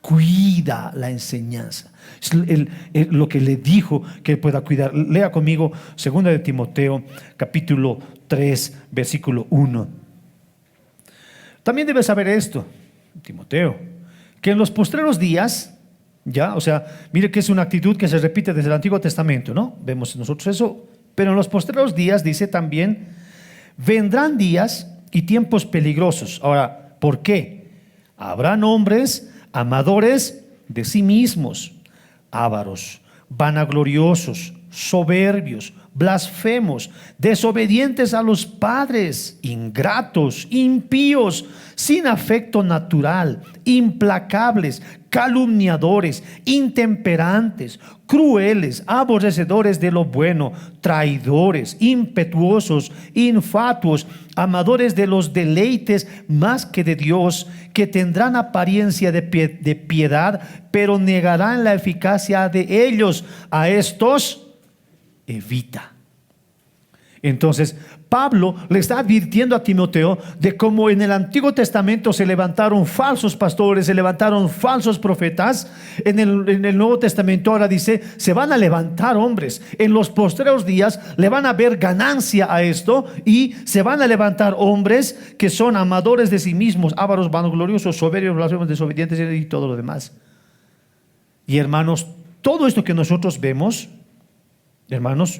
Cuida la enseñanza. Es lo que le dijo que pueda cuidar. Lea conmigo 2 de Timoteo, capítulo 3, versículo 1. También debes saber esto, Timoteo, que en los postreros días, ya, o sea, mire que es una actitud que se repite desde el Antiguo Testamento, ¿no? Vemos nosotros eso, pero en los postreros días dice también: vendrán días y tiempos peligrosos. Ahora, ¿por qué? Habrán hombres amadores de sí mismos, ávaros, vanagloriosos, soberbios, blasfemos, desobedientes a los padres, ingratos, impíos, sin afecto natural, implacables, calumniadores, intemperantes, crueles, aborrecedores de lo bueno, traidores, impetuosos, infatuos, amadores de los deleites más que de Dios, que tendrán apariencia de piedad, pero negarán la eficacia de ellos. A estos evita. Entonces, Pablo le está advirtiendo a Timoteo de cómo en el Antiguo Testamento se levantaron falsos pastores, se levantaron falsos profetas. En el Nuevo Testamento ahora dice: se van a levantar hombres. En los postreros días le van a ver ganancia a esto, y se van a levantar hombres que son amadores de sí mismos, ávaros, vanagloriosos, soberbios, blasfemos, desobedientes y todo lo demás. Y hermanos, todo esto que nosotros vemos, hermanos,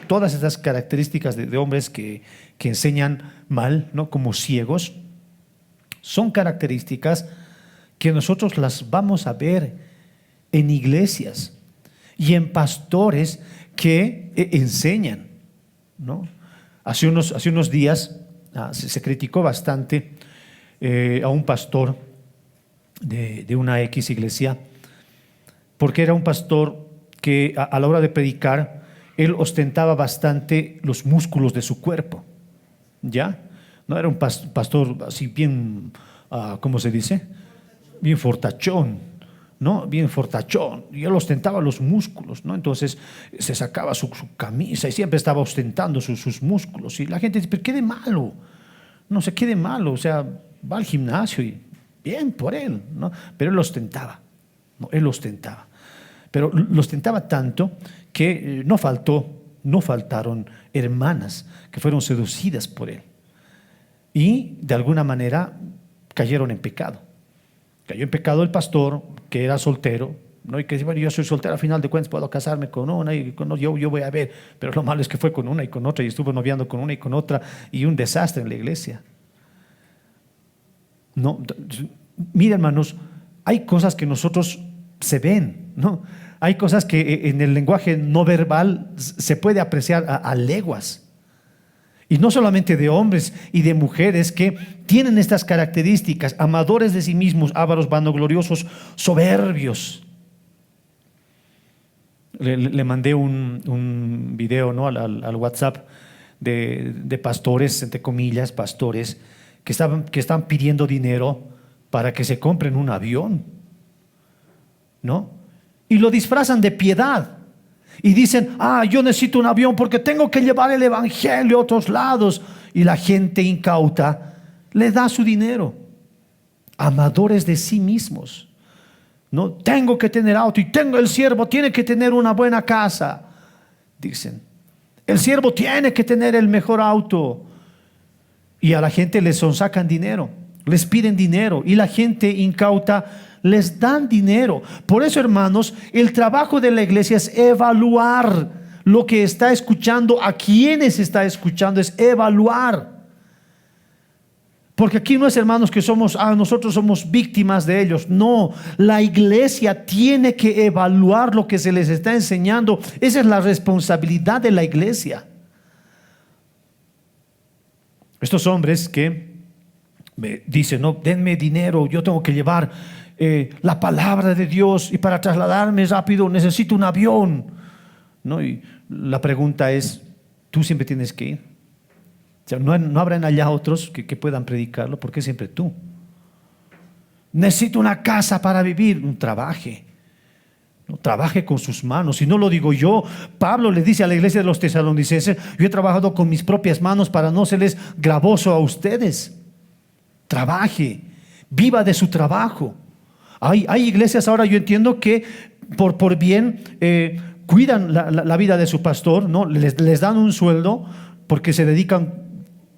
todas estas características de hombres que enseñan mal, ¿no? Como ciegos, son características que nosotros las vamos a ver en iglesias y en pastores que enseñan, ¿no? Hace unos días se criticó bastante a un pastor de una X iglesia, porque era un pastor que a la hora de predicar, él ostentaba bastante los músculos de su cuerpo, ¿ya? No era un pastor así bien, ¿cómo se dice? Bien fortachón, ¿no? Bien fortachón. Y él ostentaba los músculos, ¿no? Entonces se sacaba su camisa y siempre estaba ostentando sus músculos. Y la gente dice: ¿pero qué de malo? No sé, ¿qué de malo? O sea, va al gimnasio y bien por él, ¿no? Pero él ostentaba, ¿no? Él ostentaba. Pero lo ostentaba tanto que no faltaron hermanas que fueron seducidas por él y de alguna manera cayeron en pecado. Cayó en pecado el pastor, que era soltero, ¿no? Y que dice: bueno, yo soy soltero, al final de cuentas puedo casarme con una y con otra, yo voy a ver. Pero lo malo es que fue con una y con otra, y estuvo noviando con una y con otra, y un desastre en la iglesia. No, mira, hermanos, hay cosas que nosotros se ven, ¿no? Hay cosas que en el lenguaje no verbal se puede apreciar a leguas. Y no solamente de hombres y de mujeres que tienen estas características: amadores de sí mismos, ávaros, vanagloriosos, soberbios. Le mandé un video, ¿no? al WhatsApp de pastores, entre comillas, pastores, que están pidiendo dinero para que se compren un avión, ¿no? Y lo disfrazan de piedad y dicen: yo necesito un avión porque tengo que llevar el evangelio a otros lados. Y la gente incauta le da su dinero. Amadores de sí mismos, ¿no? Tengo que tener auto, y el siervo tiene que tener una buena casa, dicen. El siervo tiene que tener el mejor auto. Y a la gente les sonsacan dinero, les piden dinero, y la gente incauta les dan dinero. Por eso, hermanos, el trabajo de la iglesia es evaluar lo que está escuchando, a quienes está escuchando, es evaluar. Porque aquí no es, hermanos, que nosotros somos víctimas de ellos. No, la iglesia tiene que evaluar lo que se les está enseñando. Esa es la responsabilidad de la iglesia. Estos hombres que me dicen: no, denme dinero, yo tengo que llevar la palabra de Dios, y para trasladarme rápido necesito un avión, ¿no? Y la pregunta es, ¿tú siempre tienes que ir? O sea, no habrán allá otros que puedan predicarlo, ¿por qué siempre tú? Necesito una casa para vivir, un trabaje. No, trabaje con sus manos. Y no lo digo yo. Pablo le dice a la iglesia de los tesalonicenses: yo he trabajado con mis propias manos para no serles gravoso a ustedes. Trabaje, viva de su trabajo. Hay iglesias ahora, yo entiendo, que por bien cuidan la vida de su pastor, ¿no? Les dan un sueldo porque se dedican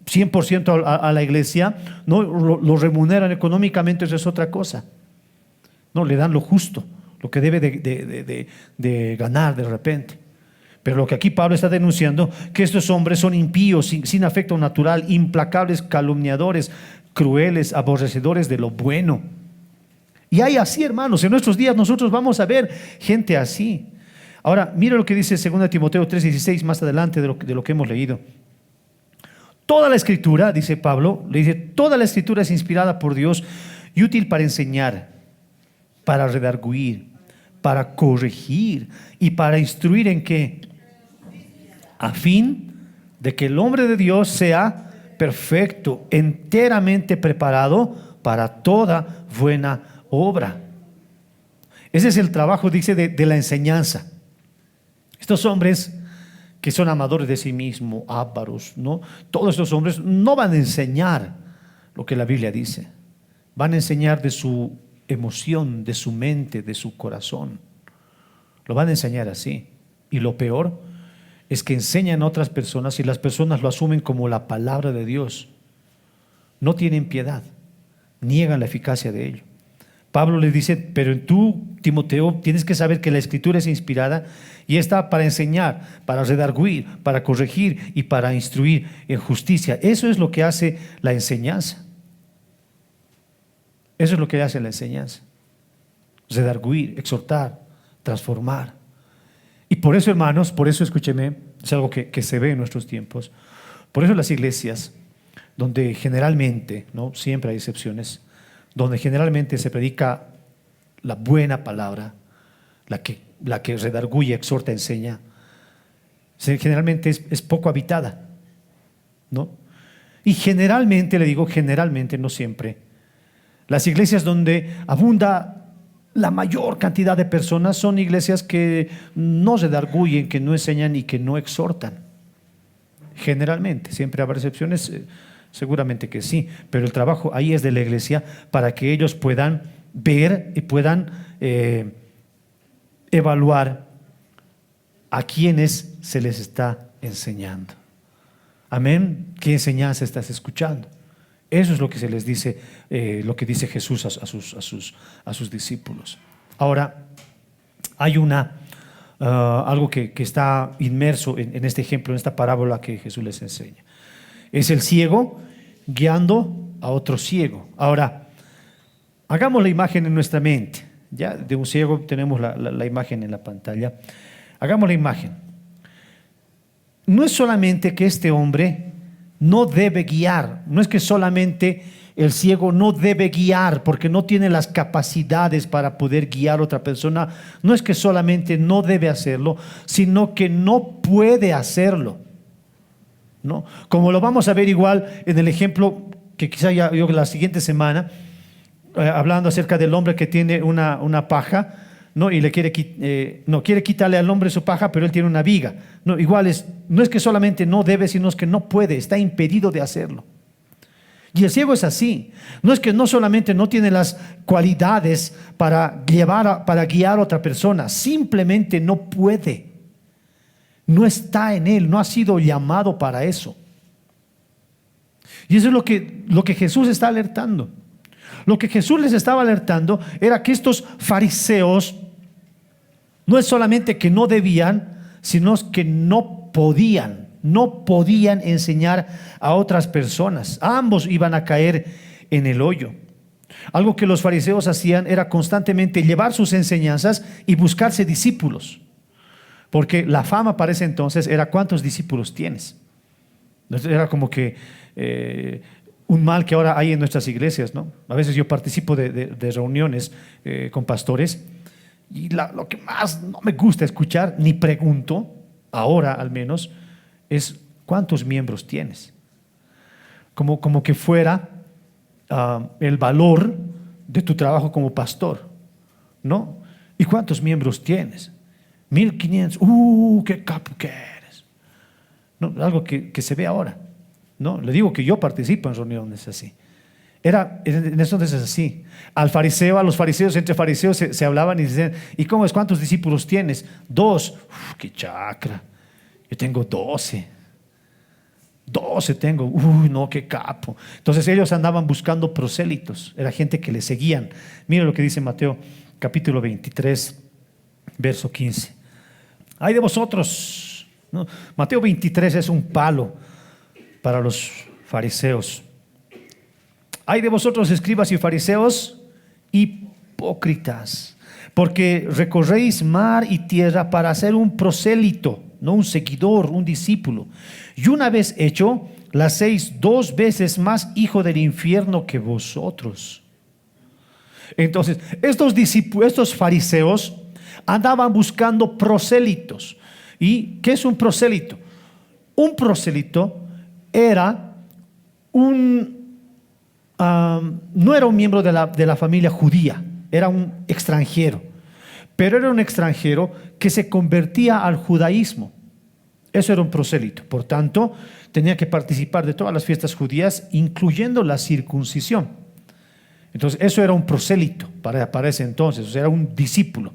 100% a la iglesia, ¿no? Lo remuneran económicamente, eso es otra cosa. No, le dan lo justo, lo que debe de ganar de repente. Pero lo que aquí Pablo está denunciando, que estos hombres son impíos, sin afecto natural, implacables, calumniadores, crueles, aborrecedores de lo bueno. Y hay así, hermanos, en nuestros días nosotros vamos a ver gente así. Ahora, mira lo que dice 2 Timoteo 3:16 más adelante de lo que hemos leído. Toda la escritura, dice Pablo, le dice, toda la escritura es inspirada por Dios y útil para enseñar, para redarguir, para corregir y para instruir ¿en qué? A fin de que el hombre de Dios sea perfecto, enteramente preparado para toda buena obra. Ese es el trabajo, dice, de la enseñanza. Estos hombres que son amadores de sí mismos, ávaros, ¿no? Todos estos hombres no van a enseñar lo que la Biblia dice. Van a enseñar de su emoción, de su mente, de su corazón. Lo van a enseñar así. Y lo peor es que enseñan a otras personas y las personas lo asumen como la palabra de Dios. No tienen piedad, niegan la eficacia de ello. Pablo le dice, pero tú, Timoteo, tienes que saber que la escritura es inspirada y está para enseñar, para redarguir, para corregir y para instruir en justicia. Eso es lo que hace la enseñanza. Eso es lo que hace la enseñanza. Redarguir, exhortar, transformar. Y por eso, hermanos, por eso escúcheme, es algo que se ve en nuestros tiempos. Por eso las iglesias, donde generalmente, no siempre hay excepciones, donde generalmente se predica la buena palabra, la que redarguye, exhorta, enseña, generalmente es poco habitada, ¿no? Y generalmente, le digo generalmente, no siempre, las iglesias donde abunda la mayor cantidad de personas son iglesias que no redarguyen, que no enseñan y que no exhortan. Generalmente, siempre habrá excepciones. Seguramente que sí, pero el trabajo ahí es de la iglesia para que ellos puedan ver y puedan evaluar a quienes se les está enseñando. Amén. ¿Qué enseñanza estás escuchando? Eso es lo que se les dice, lo que dice Jesús a sus discípulos. Ahora, hay algo que está inmerso en este ejemplo, en esta parábola que Jesús les enseña. Es el ciego guiando a otro ciego. Ahora, hagamos la imagen en nuestra mente. Ya de un ciego tenemos la imagen en la pantalla. Hagamos la imagen. No es solamente que este hombre no debe guiar, no es que solamente el ciego no debe guiar porque no tiene las capacidades para poder guiar a otra persona, no es que solamente no debe hacerlo, sino que no puede hacerlo. ¿No? Como lo vamos a ver igual en el ejemplo que quizá ya yo la siguiente semana, hablando acerca del hombre que tiene una paja, ¿no? Y quiere quitarle al hombre su paja, pero él tiene una viga, ¿no? Igual no es que solamente no debe, sino es que no puede, está impedido de hacerlo. Y el ciego es así, no es que no solamente no tiene las cualidades para guiar a otra persona, simplemente no puede. No está en él, no ha sido llamado para eso. Y eso es lo que Jesús está alertando. Lo que Jesús les estaba alertando era que estos fariseos no es solamente que no debían, sino que no podían enseñar a otras personas. Ambos iban a caer en el hoyo. Algo que los fariseos hacían era constantemente llevar sus enseñanzas y buscarse discípulos. Porque la fama para ese entonces era ¿cuántos discípulos tienes? Era como que un mal que ahora hay en nuestras iglesias, ¿no? A veces yo participo de reuniones con pastores y lo que más no me gusta escuchar, ni pregunto, ahora al menos, es cuántos miembros tienes. Como que fuera el valor de tu trabajo como pastor, ¿no? ¿Y cuántos miembros tienes? 1500. ¡Qué capo que eres! No, algo que se ve ahora, ¿no? Le digo que yo participo en reuniones así. En eso es así. A los fariseos, entre fariseos se hablaban y decían, ¿y cómo es? ¿Cuántos discípulos tienes? 2. ¡Qué chacra! Yo tengo 12 tengo. No, qué capo. Entonces ellos andaban buscando prosélitos. Era gente que le seguían. Mira lo que dice Mateo capítulo 23, verso 15. Ay de vosotros, ¿no? Mateo 23 es un palo para los fariseos. Ay de vosotros, escribas y fariseos, hipócritas, porque recorréis mar y tierra para hacer un prosélito, no un seguidor, un discípulo. Y una vez hecho, la hacéis 2 veces más hijo del infierno que vosotros. Entonces, estos fariseos andaban buscando prosélitos. ¿Y qué es un prosélito? Un prosélito era no era un miembro de la familia judía, era un extranjero, pero era un extranjero que se convertía al judaísmo. Eso era un prosélito. Por tanto, tenía que participar de todas las fiestas judías, incluyendo la circuncisión. Entonces, eso era un prosélito para ese entonces, o sea, era un discípulo,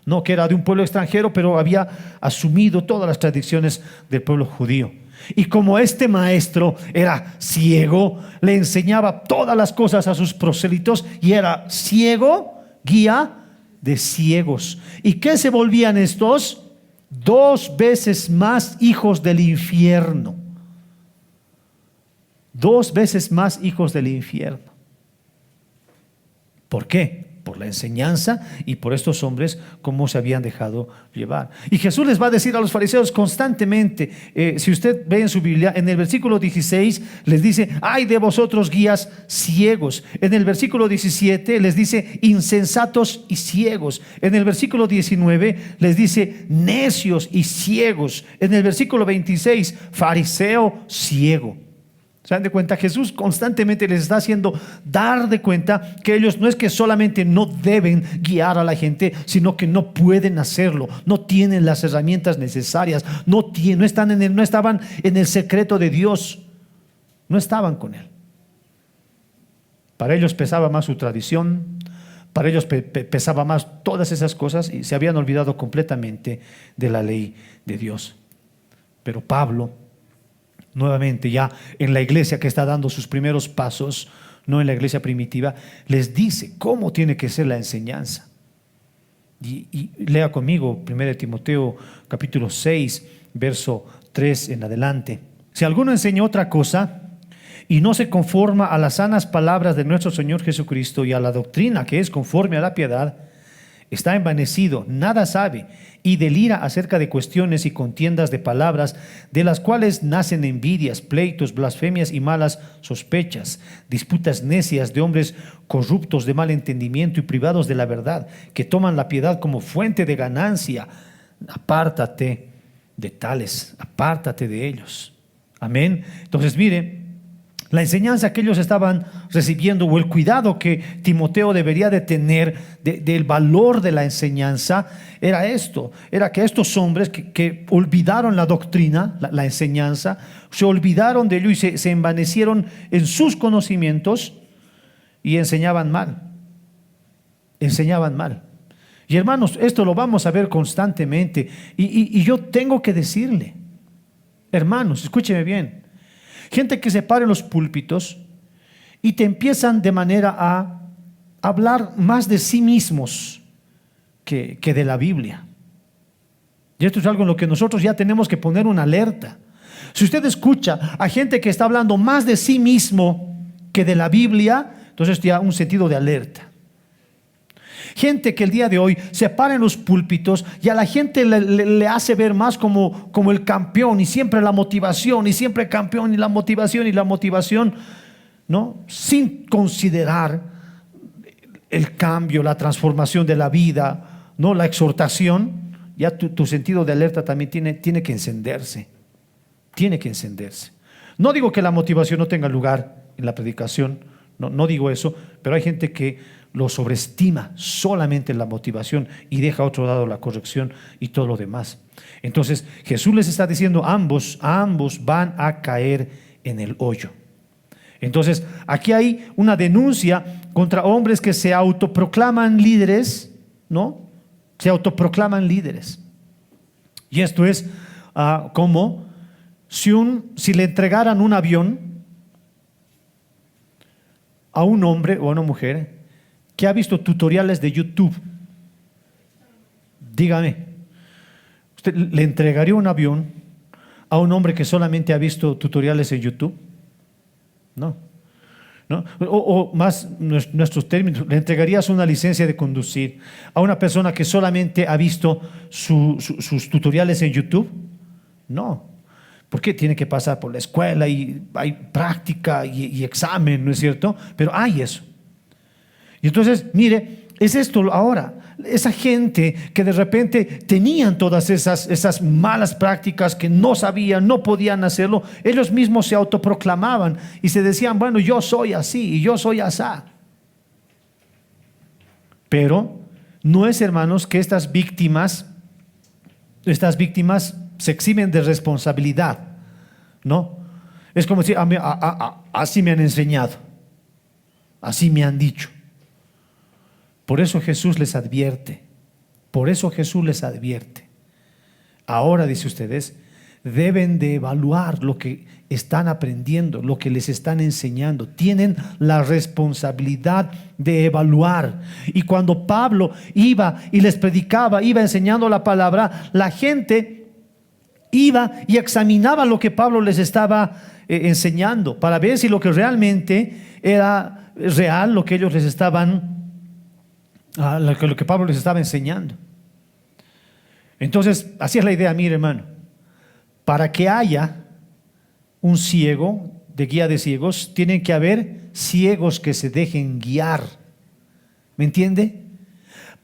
no que era de un pueblo extranjero, pero había asumido todas las tradiciones del pueblo judío. Y como este maestro era ciego, le enseñaba todas las cosas a sus prosélitos y era ciego, guía de ciegos. ¿Y qué se volvían estos? 2 veces más hijos del infierno. 2 veces más hijos del infierno. ¿Por qué? Por la enseñanza y por estos hombres cómo se habían dejado llevar. Y Jesús les va a decir a los fariseos constantemente, si usted ve en su Biblia, en el versículo 16 les dice, ay de vosotros guías ciegos. En el versículo 17 les dice, insensatos y ciegos. En el versículo 19 les dice, necios y ciegos. En el versículo 26, fariseo ciego. ¿Se dan de cuenta? Jesús constantemente les está haciendo dar de cuenta que ellos no es que solamente no deben guiar a la gente, sino que no pueden hacerlo, no tienen las herramientas necesarias, no estaban en el secreto de Dios, no estaban con Él. Para ellos pesaba más su tradición, para ellos pesaba más todas esas cosas y se habían olvidado completamente de la ley de Dios. Pero Pablo, nuevamente ya en la iglesia que está dando sus primeros pasos, no en la iglesia primitiva, les dice cómo tiene que ser la enseñanza. Y lea conmigo 1 Timoteo capítulo 6, verso 3 en adelante. Si alguno enseña otra cosa y no se conforma a las sanas palabras de nuestro Señor Jesucristo y a la doctrina que es conforme a la piedad, está envanecido, nada sabe y delira acerca de cuestiones y contiendas de palabras, de las cuales nacen envidias, pleitos, blasfemias y malas sospechas, disputas necias de hombres corruptos de mal entendimiento y privados de la verdad, que toman la piedad como fuente de ganancia. Apártate de tales, apártate de ellos. Amén. Entonces mire, la enseñanza que ellos estaban recibiendo o el cuidado que Timoteo debería de tener del valor de la enseñanza era esto, era que estos hombres que olvidaron la doctrina, la enseñanza, se olvidaron de ello y se envanecieron en sus conocimientos y enseñaban mal. Enseñaban mal. Y hermanos, esto lo vamos a ver constantemente y yo tengo que decirle, hermanos, escúcheme bien. Gente que se para en los púlpitos y te empiezan de manera a hablar más de sí mismos que de la Biblia. Y esto es algo en lo que nosotros ya tenemos que poner una alerta. Si usted escucha a gente que está hablando más de sí mismo que de la Biblia, entonces ya un sentido de alerta. Gente que el día de hoy se para en los púlpitos y a la gente le hace ver más como el campeón y siempre la motivación y siempre campeón y la motivación, ¿no? Sin considerar el cambio, la transformación de la vida, ¿no? La exhortación. ya tu sentido de alerta también tiene que encenderse. Tiene que encenderse. No digo que la motivación no tenga lugar en la predicación, no digo eso, pero hay gente que lo sobreestima solamente la motivación y deja a otro lado la corrección y todo lo demás. Entonces Jesús les está diciendo, ambos van a caer en el hoyo. Entonces aquí hay una denuncia contra hombres que se autoproclaman líderes, ¿no? Se autoproclaman líderes. Y esto es como si le entregaran un avión a un hombre o a una mujer que ha visto tutoriales de YouTube. Dígame, ¿usted le entregaría un avión a un hombre que solamente ha visto tutoriales en YouTube? No. O más nuestros términos, ¿le entregarías una licencia de conducir a una persona que solamente ha visto sus tutoriales en YouTube? No. Porque tiene que pasar por la escuela y hay práctica y examen, ¿no es cierto? Pero hay eso. Y entonces, mire, es esto ahora. Esa gente que de repente tenían todas esas malas prácticas, que no sabían, no podían hacerlo, ellos mismos se autoproclamaban y se decían, bueno, yo soy así y yo soy asá. Pero no es, hermanos, que estas víctimas se eximen de responsabilidad, ¿no? Es como decir, así me han enseñado, así me han dicho. Por eso Jesús les advierte, Ahora, dice ustedes, deben de evaluar lo que están aprendiendo, lo que les están enseñando. Tienen la responsabilidad de evaluar. Y cuando Pablo iba y les predicaba, iba enseñando la palabra, la gente iba y examinaba lo que Pablo les estaba enseñando para ver si lo que realmente era real, lo que ellos les estaban lo que Pablo les estaba enseñando. Entonces, así es la idea, mire, hermano. Para que haya un ciego, de guía de ciegos, tienen que haber ciegos que se dejen guiar. ¿Me entiende?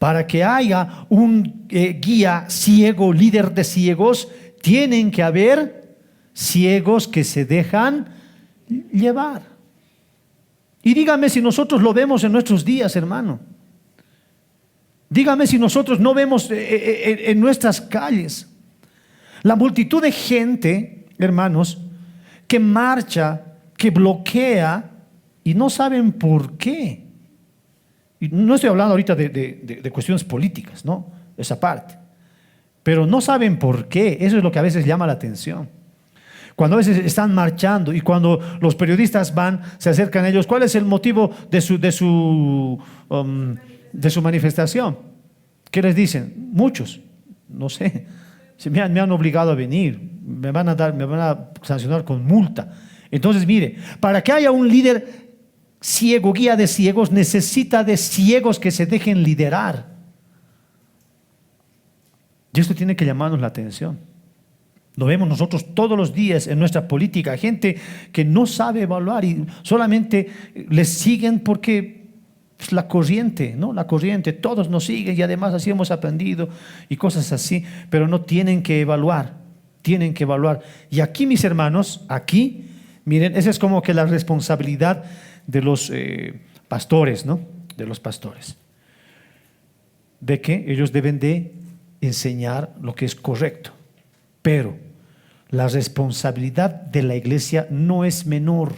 Para que haya un guía ciego, líder de ciegos, tienen que haber ciegos que se dejan llevar. Y dígame si nosotros lo vemos en nuestros días, hermano. Dígame si nosotros no vemos en nuestras calles la multitud de gente, hermanos, que marcha, que bloquea y no saben por qué. Y no estoy hablando ahorita de cuestiones políticas, ¿no? Esa parte. Pero no saben por qué. Eso es lo que a veces llama la atención. Cuando a veces están marchando y cuando los periodistas van, se acercan a ellos, ¿cuál es el motivo de su manifestación? ¿Qué les dicen? Muchos, no sé, me han obligado a venir, me van a sancionar con multa. Entonces, mire, para que haya un líder ciego, guía de ciegos, necesita de ciegos que se dejen liderar. Y esto tiene que llamarnos la atención. Lo vemos nosotros todos los días en nuestra política, gente que no sabe evaluar y solamente les siguen porque la corriente, ¿no? La corriente, todos nos siguen y además así hemos aprendido y cosas así, pero no tienen que evaluar, tienen que evaluar. Y aquí, mis hermanos, aquí, miren, esa es como que la responsabilidad de los pastores, ¿no? De los pastores, de que ellos deben de enseñar lo que es correcto, pero la responsabilidad de la iglesia no es menor.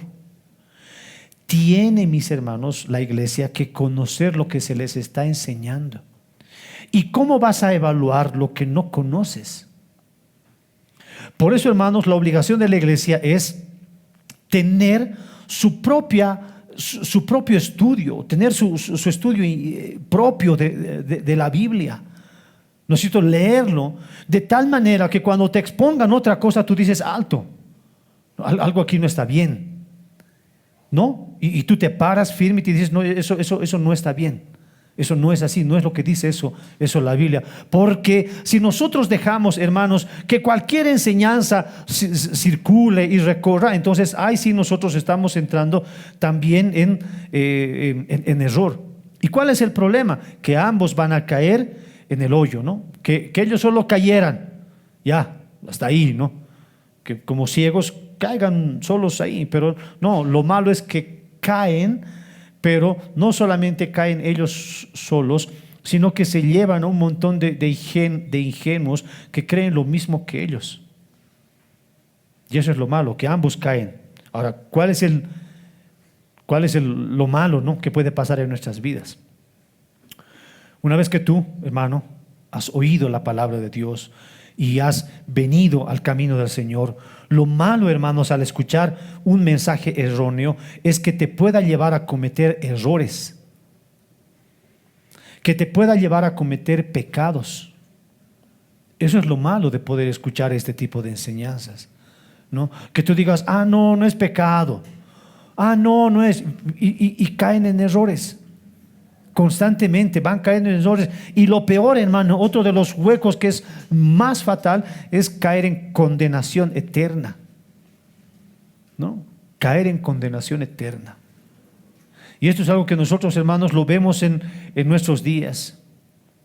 Tiene, mis hermanos, la iglesia que conocer lo que se les está enseñando. ¿Y cómo vas a evaluar lo que no conoces? Por eso, hermanos, la obligación de la iglesia es tener su propio estudio, tener su estudio propio de la Biblia. Necesito leerlo de tal manera que cuando te expongan otra cosa tú dices, alto, algo aquí no está bien, ¿no? Y tú te paras firme y te dices, no, eso no está bien, eso no es así, no es lo que dice eso la Biblia. Porque si nosotros dejamos, hermanos, que cualquier enseñanza circule y recorra, entonces ahí sí nosotros estamos entrando también en error. ¿Y cuál es el problema? Que ambos van a caer en el hoyo, ¿no? Que ellos solo cayeran, ya, hasta ahí, ¿no? Que como ciegos caigan solos ahí, pero no, lo malo es que caen, pero no solamente caen ellos solos, sino que se llevan a un montón de ingenuos que creen lo mismo que ellos. Y eso es lo malo, que ambos caen. Ahora, ¿cuál es lo malo, ¿no?, que puede pasar en nuestras vidas? Una vez que tú, hermano, has oído la palabra de Dios y has venido al camino del Señor, lo malo, hermanos, al escuchar un mensaje erróneo es que te pueda llevar a cometer errores, que te pueda llevar a cometer pecados. Eso es lo malo de poder escuchar este tipo de enseñanzas, ¿no? Que tú digas, no, no es pecado, no, no es, y caen en errores. Constantemente van cayendo en errores. Y lo peor, hermano, otro de los huecos que es más fatal es caer en condenación eterna, ¿no? Caer en condenación eterna. Y esto es algo que nosotros, hermanos, lo vemos en nuestros días.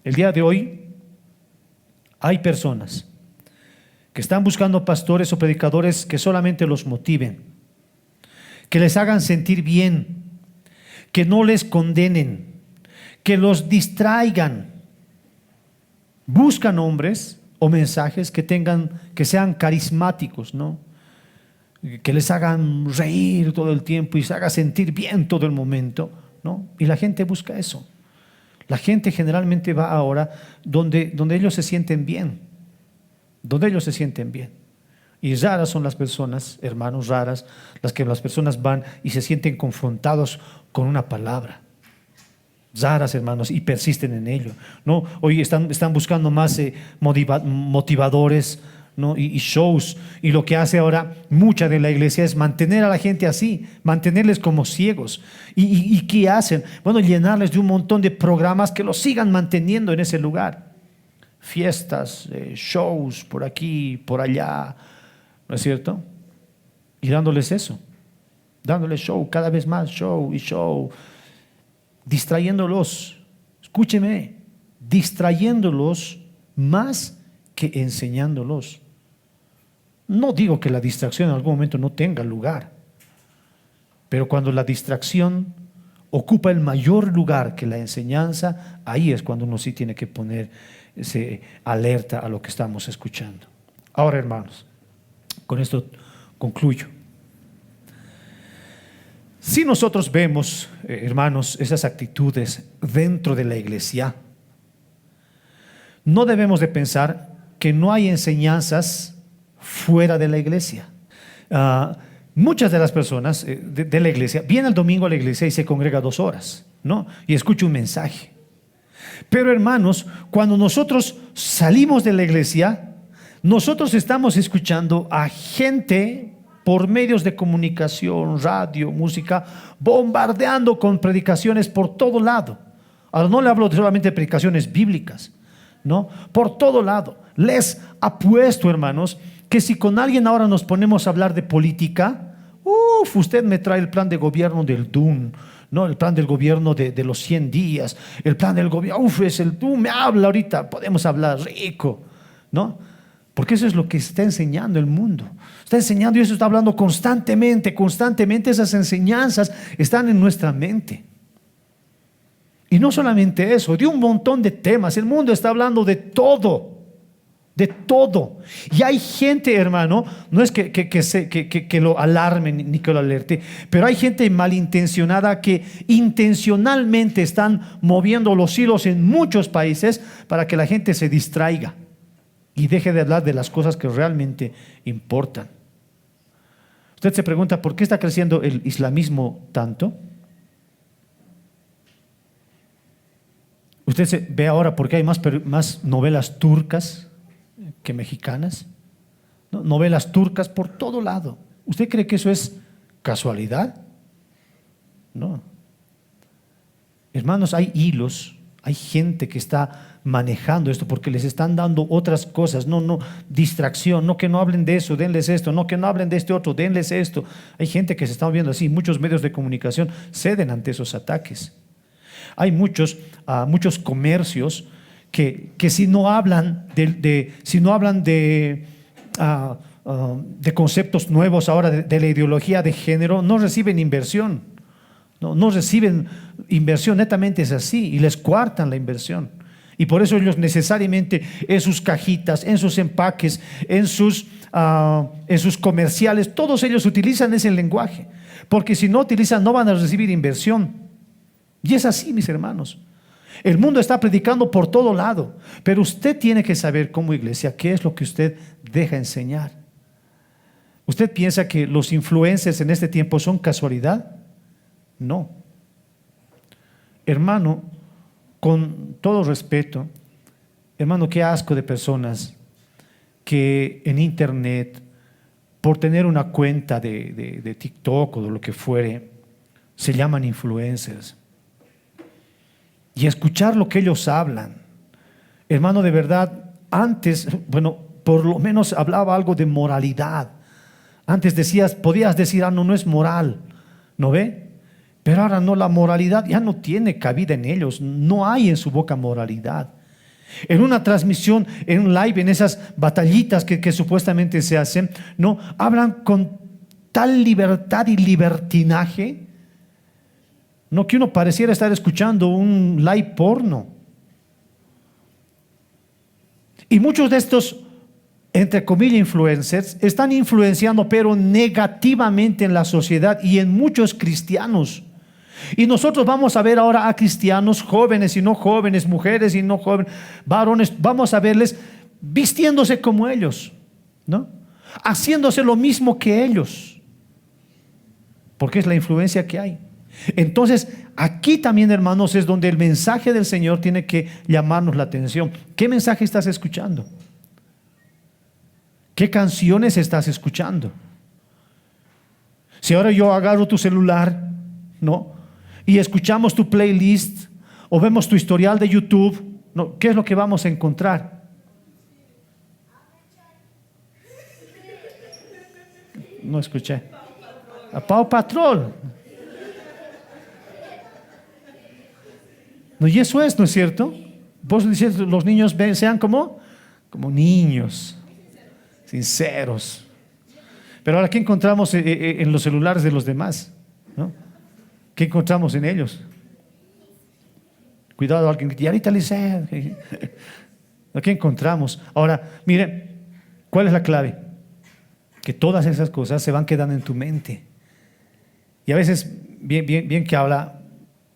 El día de hoy hay personas que están buscando pastores o predicadores que solamente los motiven, que les hagan sentir bien, que no les condenen, que los distraigan. Buscan hombres o mensajes que sean carismáticos, ¿no? Que les hagan reír todo el tiempo y se haga sentir bien todo el momento, ¿no? Y la gente busca eso. La gente generalmente va ahora donde ellos se sienten bien, donde ellos se sienten bien. Y raras son las personas, hermanos, raras las personas van y se sienten confrontados con una palabra. Raras, hermanos, y persisten en ello, ¿no? Hoy están buscando más motivadores, ¿no? y shows, y lo que hace ahora mucha de la iglesia es mantener a la gente así, mantenerles como ciegos. ¿Y qué hacen? Bueno, llenarles de un montón de programas que los sigan manteniendo en ese lugar. Fiestas, shows por aquí, por allá, ¿no es cierto? Y dándoles eso, dándoles show, cada vez más show y show, distrayéndolos, escúcheme, distrayéndolos más que enseñándolos. No digo que la distracción en algún momento no tenga lugar, pero cuando la distracción ocupa el mayor lugar que la enseñanza, ahí es cuando uno sí tiene que ponerse alerta a lo que estamos escuchando. Ahora, hermanos, con esto concluyo. Si nosotros vemos, hermanos, esas actitudes dentro de la iglesia, no debemos de pensar que no hay enseñanzas fuera de la iglesia. Muchas de las personas de la iglesia vienen el domingo a la iglesia y se congrega 2 horas, ¿no? Y escucha un mensaje. Pero, hermanos, cuando nosotros salimos de la iglesia, nosotros estamos escuchando a gente por medios de comunicación, radio, música, bombardeando con predicaciones por todo lado. Ahora no le hablo solamente de predicaciones bíblicas, ¿no? Por todo lado. Les apuesto, hermanos, que si con alguien ahora nos ponemos a hablar de política, usted me trae el plan de gobierno del DUN, ¿no? El plan del gobierno de los 100 días, el plan del gobierno, tú me habla ahorita, podemos hablar rico, ¿no? Porque eso es lo que está enseñando el mundo. Está enseñando y eso está hablando constantemente. Esas enseñanzas están en nuestra mente. Y no solamente eso, de un montón de temas. El mundo está hablando de todo. De todo. Y hay gente, hermano, no es que lo alarme ni que lo alerte, pero hay gente malintencionada que intencionalmente están moviendo los hilos en muchos países para que la gente se distraiga y deje de hablar de las cosas que realmente importan. Usted se pregunta, ¿por qué está creciendo el islamismo tanto? Usted se ve ahora por qué hay más novelas turcas que mexicanas, ¿no? Novelas turcas por todo lado. ¿Usted cree que eso es casualidad? No. Hermanos, hay hilos, hay gente que está manejando esto porque les están dando otras cosas. No, distracción, no, que no hablen de eso, denles esto, no, que no hablen de este otro, denles esto. Hay gente que se está viendo así. Muchos medios de comunicación ceden ante esos ataques. Hay muchos comercios que si no hablan de conceptos nuevos ahora de la ideología de género, no reciben inversión. No reciben inversión, netamente es así, y les coartan la inversión. Y por eso ellos necesariamente en sus cajitas, en sus empaques, en sus comerciales, todos ellos utilizan ese lenguaje, porque si no utilizan no van a recibir inversión. Y es así, mis hermanos. El mundo está predicando por todo lado, pero usted tiene que saber como iglesia qué es lo que usted deja enseñar. ¿Usted piensa que los influencers en este tiempo son casualidad? No. Hermano, con todo respeto, hermano, qué asco de personas que en internet, por tener una cuenta de TikTok o de lo que fuere, se llaman influencers. Y escuchar lo que ellos hablan. Hermano, de verdad, antes, bueno, por lo menos hablaba algo de moralidad. Antes podías decir, no es moral, ¿no ve? Pero ahora no, la moralidad ya no tiene cabida en ellos, no hay en su boca moralidad. En una transmisión, en un live, en esas batallitas que supuestamente se hacen, no, hablan con tal libertad y libertinaje, no, que uno pareciera estar escuchando un live porno. Y muchos de estos, entre comillas, influencers, están influenciando, pero negativamente en la sociedad y en muchos cristianos. Y nosotros vamos a ver ahora a cristianos jóvenes y no jóvenes, mujeres y no jóvenes, varones, vamos a verles vistiéndose como ellos, ¿no? Haciéndose lo mismo que ellos, porque es la influencia que hay. Entonces, aquí también, hermanos, es donde el mensaje del Señor tiene que llamarnos la atención. ¿Qué mensaje estás escuchando? ¿Qué canciones estás escuchando? Si ahora yo agarro tu celular, ¿no?, y escuchamos tu playlist o vemos tu historial de YouTube, ¿no?, ¿qué es lo que vamos a encontrar? No escuché. A Paw Patrol. No, y eso es, ¿no es cierto? Vos dices, los niños sean como niños, sinceros. Pero ahora, ¿qué encontramos en los celulares de los demás? ¿No? ¿Qué encontramos en ellos? Cuidado, alguien que ahorita le dice, ¿qué encontramos? Ahora, mire, ¿cuál es la clave? Que todas esas cosas se van quedando en tu mente. Y a veces, bien que habla,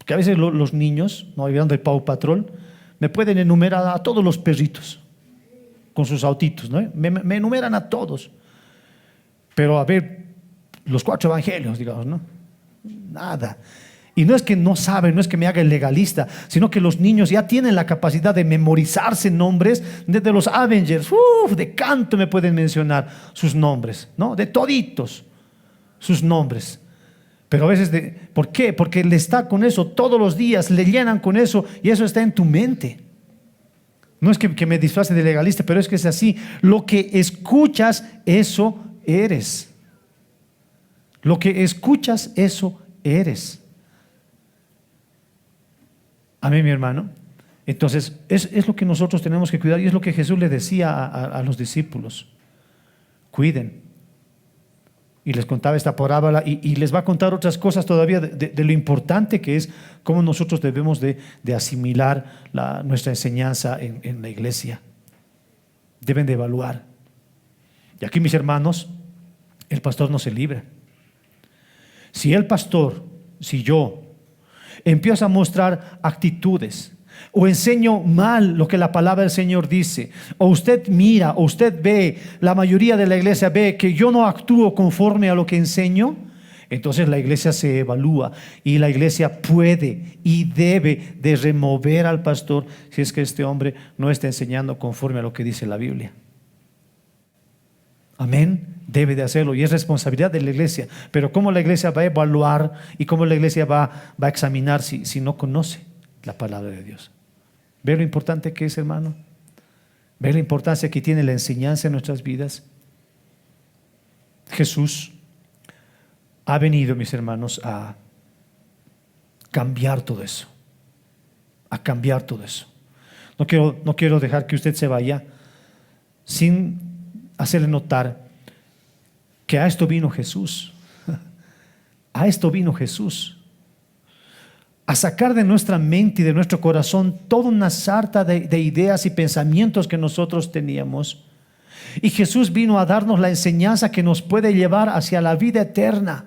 que a veces los niños, no hablando de Paw Patrol, me pueden enumerar a todos los perritos con sus autitos, ¿no? Me enumeran a todos. Pero a ver, los 4 evangelios, digamos, ¿no? Nada. Y no es que no saben, no es que me haga el legalista, sino que los niños ya tienen la capacidad de memorizarse nombres desde los Avengers. De canto me pueden mencionar sus nombres, ¿no? De toditos sus nombres. Pero a veces, ¿por qué? Porque le está con eso todos los días, le llenan con eso y eso está en tu mente. No es que me disfrace de legalista, pero es que es así. Lo que escuchas, eso eres. Lo que escuchas, eso eres. Amén, mi hermano. Entonces, es lo que nosotros tenemos que cuidar y es lo que Jesús le decía a los discípulos. Cuiden. Y les contaba esta parábola y les va a contar otras cosas todavía de lo importante que es cómo nosotros debemos de asimilar nuestra enseñanza en la iglesia. Deben de evaluar. Y aquí, mis hermanos, el pastor no se libra. Si el pastor, si yo, empiezo a mostrar actitudes o enseño mal lo que la palabra del Señor dice, o usted mira, o usted ve, la mayoría de la iglesia ve que yo no actúo conforme a lo que enseño, entonces la iglesia se evalúa y la iglesia puede y debe de remover al pastor si es que este hombre no está enseñando conforme a lo que dice la Biblia. Amén. Debe de hacerlo y es responsabilidad de la iglesia. Pero ¿cómo la iglesia va a evaluar y cómo la iglesia va a examinar si no conoce la palabra de Dios? ¿Ve lo importante que es, hermano? ¿Ve la importancia que tiene la enseñanza en nuestras vidas? Jesús ha venido, mis hermanos, a cambiar todo eso. A cambiar todo eso. No quiero dejar que usted se vaya sin hacerle notar que a esto vino Jesús. A esto vino Jesús. A sacar de nuestra mente y de nuestro corazón toda una sarta de ideas y pensamientos que nosotros teníamos. Y Jesús vino a darnos la enseñanza que nos puede llevar hacia la vida eterna.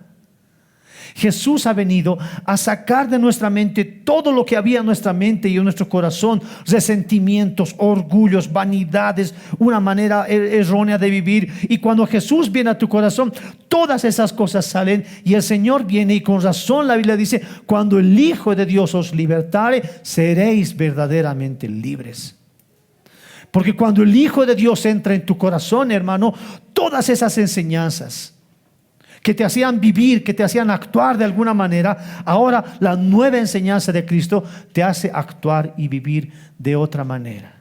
Jesús ha venido a sacar de nuestra mente todo lo que había en nuestra mente y en nuestro corazón: resentimientos, orgullos, vanidades, una manera errónea de vivir. Y cuando Jesús viene a tu corazón, todas esas cosas salen, y el Señor viene, y con razón la Biblia dice: cuando el Hijo de Dios os libertare, seréis verdaderamente libres. Porque cuando el Hijo de Dios entra en tu corazón, hermano, todas esas enseñanzas que te hacían vivir, que te hacían actuar de alguna manera, ahora la nueva enseñanza de Cristo te hace actuar y vivir de otra manera.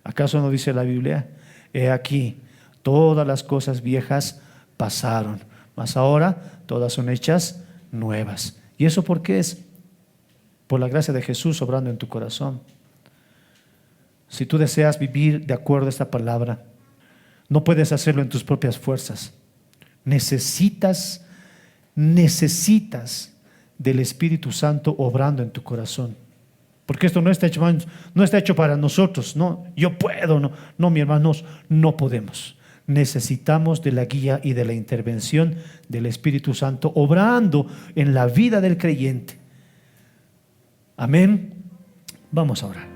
¿Acaso no dice la Biblia? He aquí, todas las cosas viejas pasaron, mas ahora todas son hechas nuevas. ¿Y eso por qué es? Por la gracia de Jesús obrando en tu corazón. Si tú deseas vivir de acuerdo a esta palabra, no puedes hacerlo en tus propias fuerzas. Necesitas del Espíritu Santo obrando en tu corazón. Porque esto no está hecho para nosotros. No, yo puedo. No, mis hermanos, no podemos. Necesitamos de la guía y de la intervención del Espíritu Santo obrando en la vida del creyente. Amén. Vamos a orar.